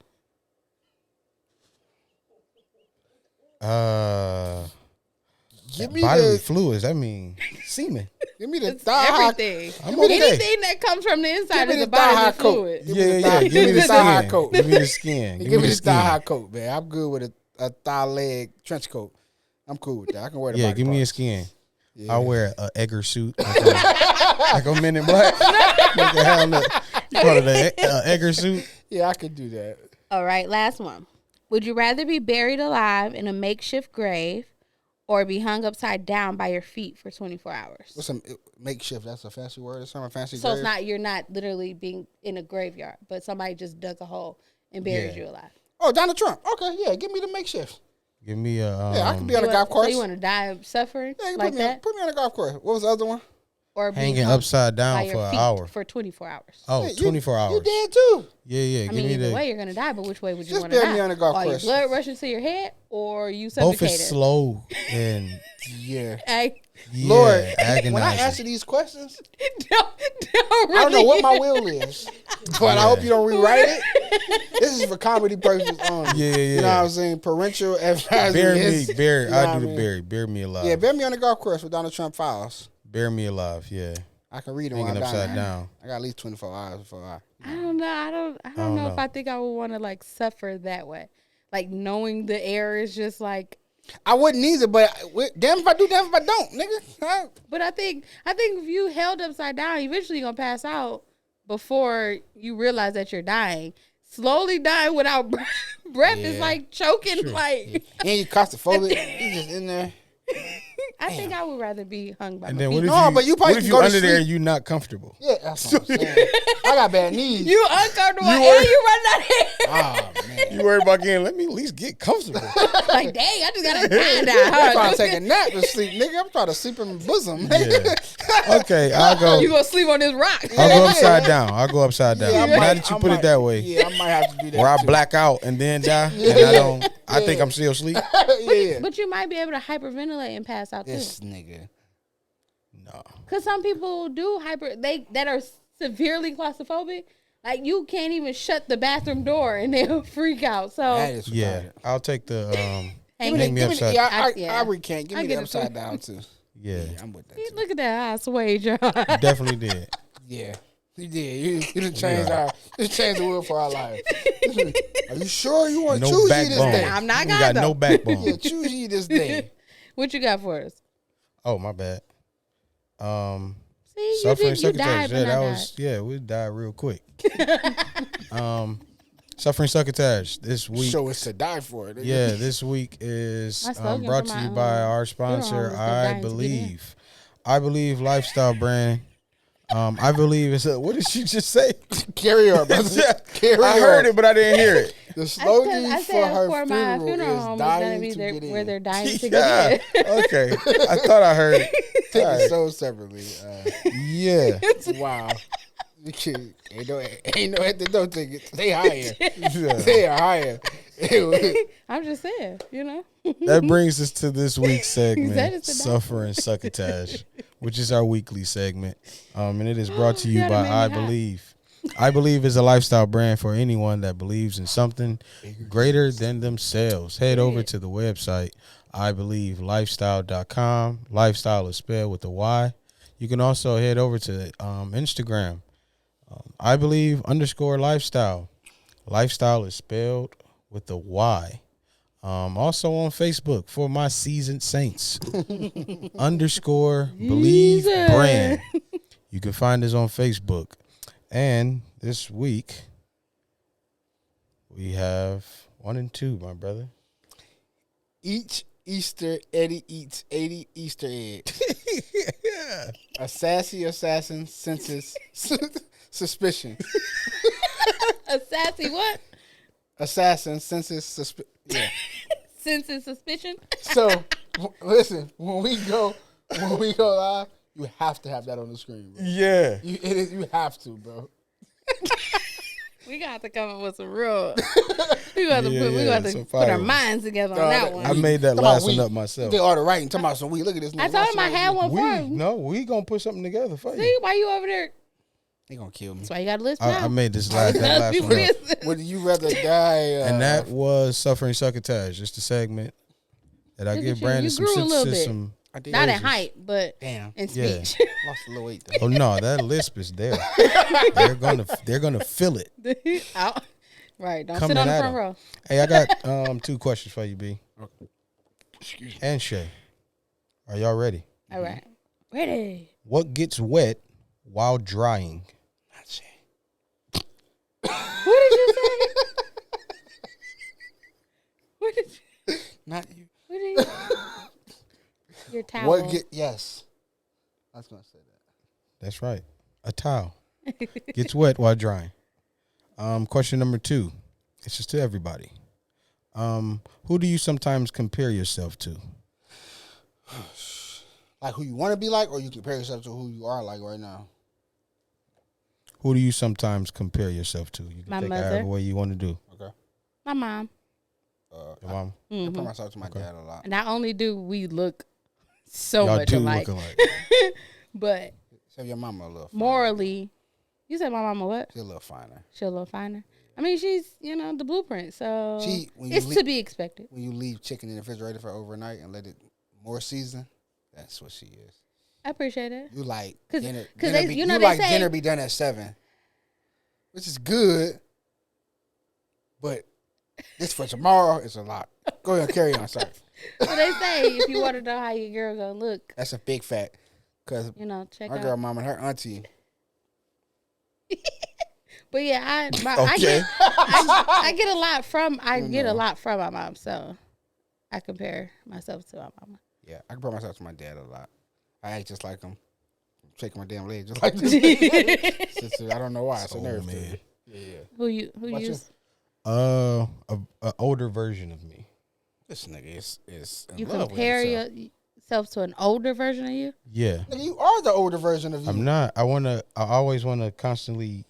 Give me Bodily the fluids. I mean, semen. give me the It's thigh high. everything. I'm okay. Anything that comes from the inside Give me is a the thigh high bodily coat. fluid. Give me the Yeah, thigh- yeah. Give me the thigh high skin. coat. Give me the skin. Give me the thigh high skin. coat, man. I'm good with a thigh leg trench coat. I'm cool with that. I can wear the Yeah, body give me a parts. skin. Yeah. I'll wear a Edgar suit, like a Men in Black. Make a hell look. You call it a Edgar suit? Yeah, I could do that. All right, last one. Would you rather be buried alive in a makeshift grave or be hung upside down by your feet for 24 hours? What's a makeshift? That's a fancy word or something? Fancy So grave? it's not, you're not literally being in a graveyard, but somebody just dug a hole and buried Yeah. you alive. Oh, Donald Trump. Okay, yeah, give me the makeshift. Give me a. Yeah, I can be on a You golf want- course. So you want to die of suffering Yeah, you like put me that? put me on a golf course. What was the other one? Or be hanging hung upside by down your for an feet hour. for 24 hours. Oh, Yeah, 24 hours. You dead too. Yeah. I Give mean, me either the. way, you're going to die, but which way would you Just want to bury die? me on a golf Are your course. blood rushing to your head or you Both suffocated? is slow and Yeah. Hey, yeah, Lord, agonizing. when I answer these questions, don't I don't know what my will is, but I hope you don't rewrite it. This is for comedy purposes only. Yeah. You know what I'm saying? Parental advisory. Bury is- me, bury. you know what I I do the mean? bury. Bury me alive. Yeah, bury me on the golf course with Donald Trump files. Bury me alive. Yeah, I can read them while I'm hanging upside down. down. I got at least 24 hours before I. I don't know. I don't know if I think I would want to like suffer that way. Like knowing the air is just like. I wouldn't either, but damn if I do, damn if I don't, nigga. But I think if you held upside down, eventually you're gonna pass out before you realize that you're dying. Slowly dying without breath is Yeah. like choking. Like And you claustrophobic. You just in there. I think I would rather be hung by And my then feet. what if No, you? but you probably what if can you go to under there sleep. and you not comfortable? Yeah, that's what I'm saying. I got bad knees. You uncomfortable and worry- you run out of here. Oh man. You worry about getting? Let me at least get comfortable. Like, dang, I just got to die I'm now. trying to take a nap to sleep, nigga. I'm trying to sleep in my bosom. Yeah. Okay, I'll go. You gonna sleep on this rock? I'll go upside down. I'll go upside down. Yeah, I now might- that you I put might- it that way, Yeah, I might have to do that. where I too. black out and then die, and I don't. I think I'm still asleep. Yeah. But you might be able to hyperventilate and pass out too. This nigga. No. Because some people do that are severely claustrophobic. Like you can't even shut the bathroom door and they'll freak out. So That is Yeah, retarded. I'll take the. hang Give me Give me upside. yeah, Yeah. I recant. Give I me get the it upside too. down too. Yeah, I'm with that too. look at that eye sway, John. definitely did. Yeah. You did. You done changed you changed the wheel for our life. Are you sure you want to No choose you this backbone. day? I'm not We God, got though. no backbone. Yeah, choose you this day. What you got for us? Oh, my bad. See, you Suffering did. You died, succotash. but Yeah, not that died. was. Yeah, we died real quick. Suffering succotash this week. Show us to die for it. Yeah, this week is My slogan brought for to my, you by our funeral sponsor, was the I dying to get in. Believe. I Believe Lifestyle Brand. I believe it's what did she just say? Carry on, brother. Carry I on. heard it, but I didn't hear it. The slogan I for said her for my funeral is home is gonna dying be to there, get where in. they're dying to Yeah. get in. Okay. I thought I heard it. Take All it right. so separately. Yeah. Wow. You can't- ain't no at the door ticket. They higher. Yeah. They are higher. I'm just saying, you know. That brings us to this week's That segment, is the Suffering Succotash, which is our weekly segment. And it is brought to you That by made me I hot. Believe. I Believe is a lifestyle brand for anyone that believes in something greater than themselves. Head over to the website, IBelieveLifestyle.com. Lifestyle is spelled with a Y. You can also head over to Instagram, I Believe _lifestyle. Lifestyle is spelled with a Y. Also on Facebook for my seasoned saints _believe Jesus. brand. You can find us on Facebook. And this week we have 1 and 2, my brother. Each Easter, Eddie eats 80 Easter eggs. A sassy assassin senses suspicion. A sassy what? Assassin senses suspicion. Yeah. Sense and suspicion. So, listen, when we go live, you have to have that on the screen, bro. Yeah. You have to, bro. We got to come up with some real. We got to Yeah, put. We yeah, got to some put our fire. minds together on Dog, that one. I made that Come on, last one we- up myself. They all the writing. Talking about some we look at this. I told him I had one for him. We gonna put something together for you. See why you over there? They gonna kill me. That's why you got to list now. I made this that last one up. Would you rather die? And that was Suffering Succotash, just a segment that I Look give at you. Brandon You some grew a little bit. some. I did. Not in Jesus. height, but Damn. in Yeah. speech. Lost a little weight though. Oh no, that lisp is there. They're gonna feel it. Out. Right. Don't Coming sit on the at front 'em. row. Hey, I got 2 questions for you, B. And Shay. Are y'all ready? All right. Ready. What gets wet while drying? Not Shay. What did you say? What did you? Not you. What did you? Your towel. What get? Yes. I was gonna say that. That's right. A towel gets wet while drying. Question number 2. It's just to everybody. Who do you sometimes compare yourself to? Like who you want to be like, or you compare yourself to who you are like right now. Who do you sometimes compare yourself to? You can My take it mother. however way you want to do. Okay. My mom. Your mom? I compare myself to my dad a lot. Not only do we look so Y'all much do alike, look alike. but Except your mama a little finer. morally, you said my mama what? She's a little finer. She a little finer. I mean, she's the blueprint, so When it's you to be expected. when you leave chicken in the refrigerator for overnight and let it more season, that's what she is. I appreciate it. You like 'Cause- dinner? 'cause dinner they- be, you know you they like say- dinner be done at 7, which is good. But this for tomorrow is a lot. Go ahead and carry on. Sorry, So they say if you want to know how your girl gonna look, that's a big fact. Cause check my out. girl mama and her auntie. But yeah, I Okay. get a lot from a lot from my mom, so I compare myself to my mama. Yeah, I compare myself to my dad a lot. I act just like him. I'm shaking my damn leg just like this. I don't know why. It's a nerve to man. me. Yeah. Who you What's use? A older version of me. This nigga is in You love compare with himself. yourself to an older version of you? Yeah. Nigga, you are the older version of you. I'm not. I always want to constantly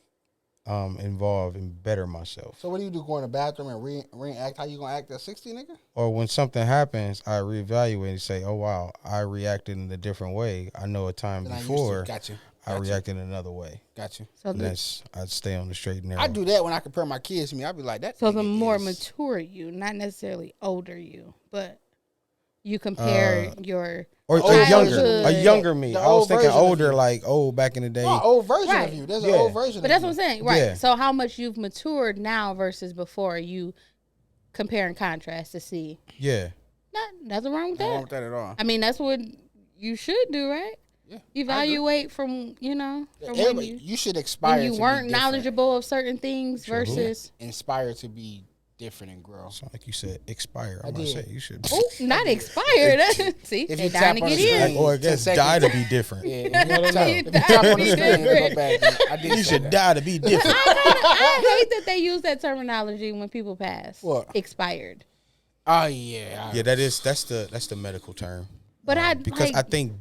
involve and better myself. So what do you do? Go in the bathroom and reenact how you gonna act at 60, nigga? Or when something happens, I reevaluate and say, "Oh wow, I reacted in a different way. I know a time Then before got you. I reacted in another way." Got you. So And I'd stay on the straight and narrow. I do that when I compare my kids to me. I be like, that. so the nigga more is- mature you, not necessarily older you, but you compare your or childhood. a younger me. The I was old thinking version of older, you. like back in the day. No, old version Right. of you. There's Yeah. an old version. But that's of what I'm you. saying, right? Yeah. So how much you've matured now versus before, you compare and contrast to see. Yeah. Nothing wrong with Nothing wrong that. with that at all. I mean, that's what you should do, right? Yeah, Evaluate from from Everybody, when you should aspire when you to weren't be different. knowledgeable of certain things Sure. versus Inspire to be different and grow. Sound like you said expire. I I'm gonna did. say you should. not expired. See, If they you dying tap to on get the in. screen- Or I 10 guess seconds. die to be different. Yeah, if you tap on You the die screen and to go back. I did You say should that. die to be different. I hate that they use that terminology when people pass. What? Expired. Oh yeah. Yeah, that's the medical term. But Because like, I think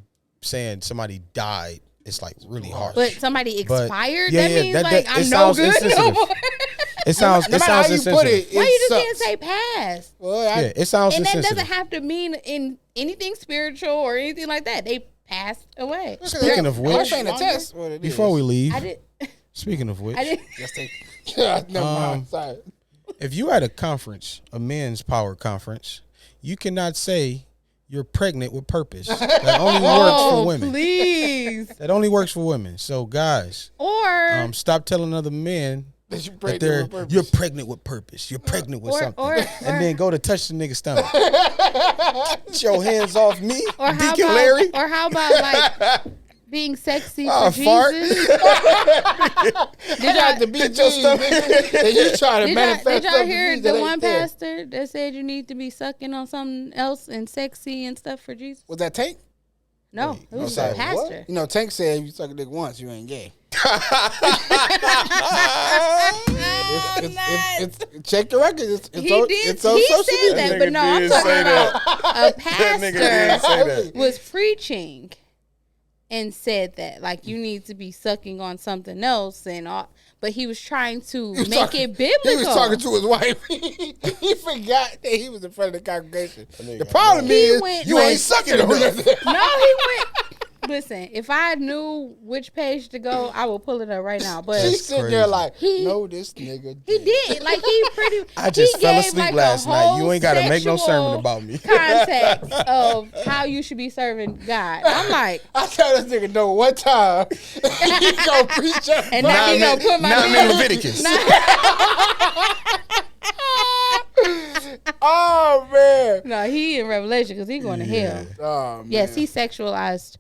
saying somebody died is like really harsh. but somebody But- expired. yeah, that yeah, means that- like that- I'm it no sounds good no insensitive. more. It sounds No it matter sounds how you put insensitive. it, Why you just sucks. can't say past? Well, Yeah, it sounds And that insensitive. doesn't have to mean in anything spiritual or anything like that. They passed away. Speaking of which, I'm saying a test. What it Before we is. leave, I did. speaking of which, I did. Just take. Never mind. Sorry. if you at a conference, a men's power conference, you cannot say you're pregnant with purpose. That only works for women. Please. That only works for women. So guys, Or stop telling other men That you that prayed they're with purpose. you're pregnant with purpose. You're pregnant with something, and then go to touch the nigga's stomach. Get your hands off me, or how Deacon about Larry. or how about like being sexy Oh, for fart. Jesus? I got to be Get your Jesus, stomach. nigga. And you try to Did manifest y'all something hear that the ain't one there. pastor that said you need to be sucking on something else and sexy and stuff for Jesus? Was that Tank? No, Wait, it was sorry, a pastor. You know, Tank said if you suck a dick once, you ain't gay. Check the record. It's He on, did. It's on He social said media. that, but no, I'm did talking say about a That nigga did pastor say that. was preaching and said that like you need to be sucking on something else and all. But he was trying to He was make talking- it biblical. He was talking to his wife. He forgot that he was in front of the congregation. nigga The got problem He is went you like- ain't sucking on nothing. No, he went. Listen, if I knew which page to go, I will pull it up right now. But She's sitting there crazy. like, He- no, this nigga. he did. Like he pretty. I just he fell gave, asleep like, a last night. You whole ain't got to make no sexual sermon about me. Context of how you should be serving God. I'm like, I tell this nigga no one time. He gonna preach up. and now he gonna put my Not business- in Leviticus. No, he in Revelation because he going to hell. Oh, man. Yes, he sexualized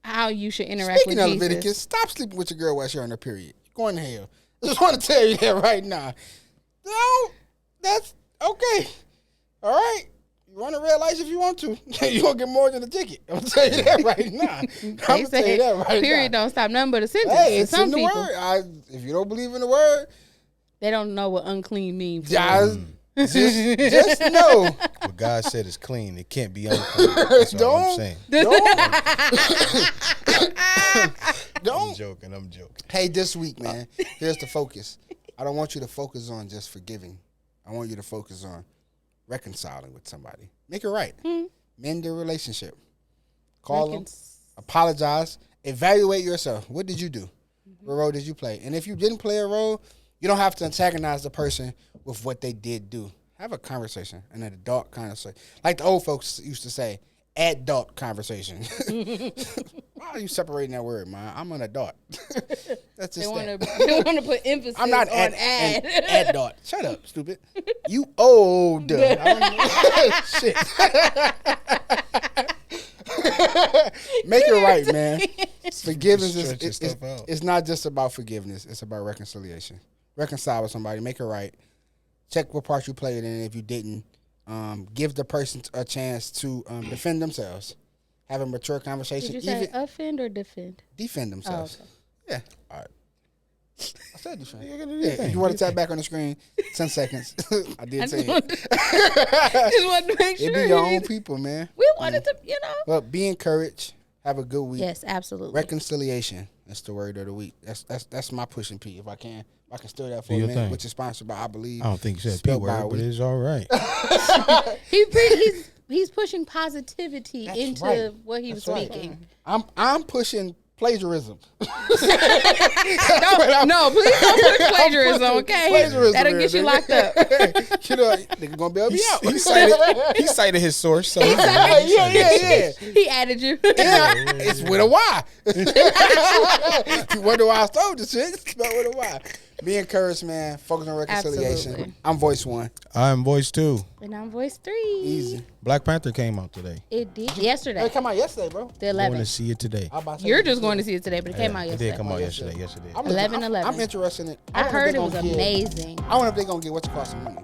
how you should interact Speaking with of Jesus. Leviticus, stop sleeping with your girl while she's on her period. You're going to hell. I just want to tell you that right now. No, that's okay. All right. You want to red lights if you want to. You're going to get more than a ticket. I'm going to tell you that right now. I'm They going to tell you say that right period now. don't stop nothing but a sentence. Hey, to it's some in the people. word. If you don't believe in the word, They don't know what unclean means. just know. What God said is clean. It can't be unclean. That's all I'm Don't- saying. I'm Don't. joking. I'm joking. Hey, this week, man, here's the focus. I don't want you to focus on just forgiving. I want you to focus on reconciling with somebody. Make it right. Mend the relationship. Call them. Apologize. Evaluate yourself. What did you do? What role did you play? And if you didn't play a role, you don't have to antagonize the person with what they did do. Have a conversation, an adult conversation. Like the old folks used to say, adult conversation. Why are you separating that word, man? I'm an adult. That's They just want that. to put emphasis I'm not on an ad. adult. Shut up, stupid. You old. Shit. Make it right, man. Forgiveness Stretching stuff out. it's not just about forgiveness. It's about reconciliation. Reconcile with somebody. Make it right. Check what part you played in. If you didn't, give the person a chance to defend themselves. Have a mature conversation. Did you say Even offend or defend? defend themselves. okay. Yeah. All right. I said defend. Yeah, Yeah, if you want to tap back on the screen, 10 seconds. I did say just it. wanted to make It sure. be your own people, man. We wanted to, But be encouraged. Have a good week. Yes, absolutely. Reconciliation. That's the word of the week. That's my pushing P. If I can steal that for Do a your minute, thing. which is sponsored by I Believe. I don't think you said P Spelled by word, a but week. it's all right. He's pushing positivity That's into right. what he was That's right. speaking. I'm pushing plagiarism. No, please don't push plagiarism, okay? Plagiarism That'll here, get you nigga. locked up. You know, nigga gonna bail me out. He cited his source. So yeah. He added you. Yeah, it's with a Y. You wonder why I stole this shit? It's spelled with a Y. Be encouraged, man. Focus on reconciliation. Absolutely. I'm voice 1. I'm voice 2. And I'm voice 3. Easy. Black Panther came out today. It did It yesterday. came out yesterday, bro. The Going to 11th. see it today. I'm about to say You're it just going to yesterday. see it today, but it came out It yesterday. did come out yesterday. Yes, it did. I'm 11. I'm interested in it. I wonder if heard they it was gonna get- amazing. I wonder if they're gonna get what's it cost some money.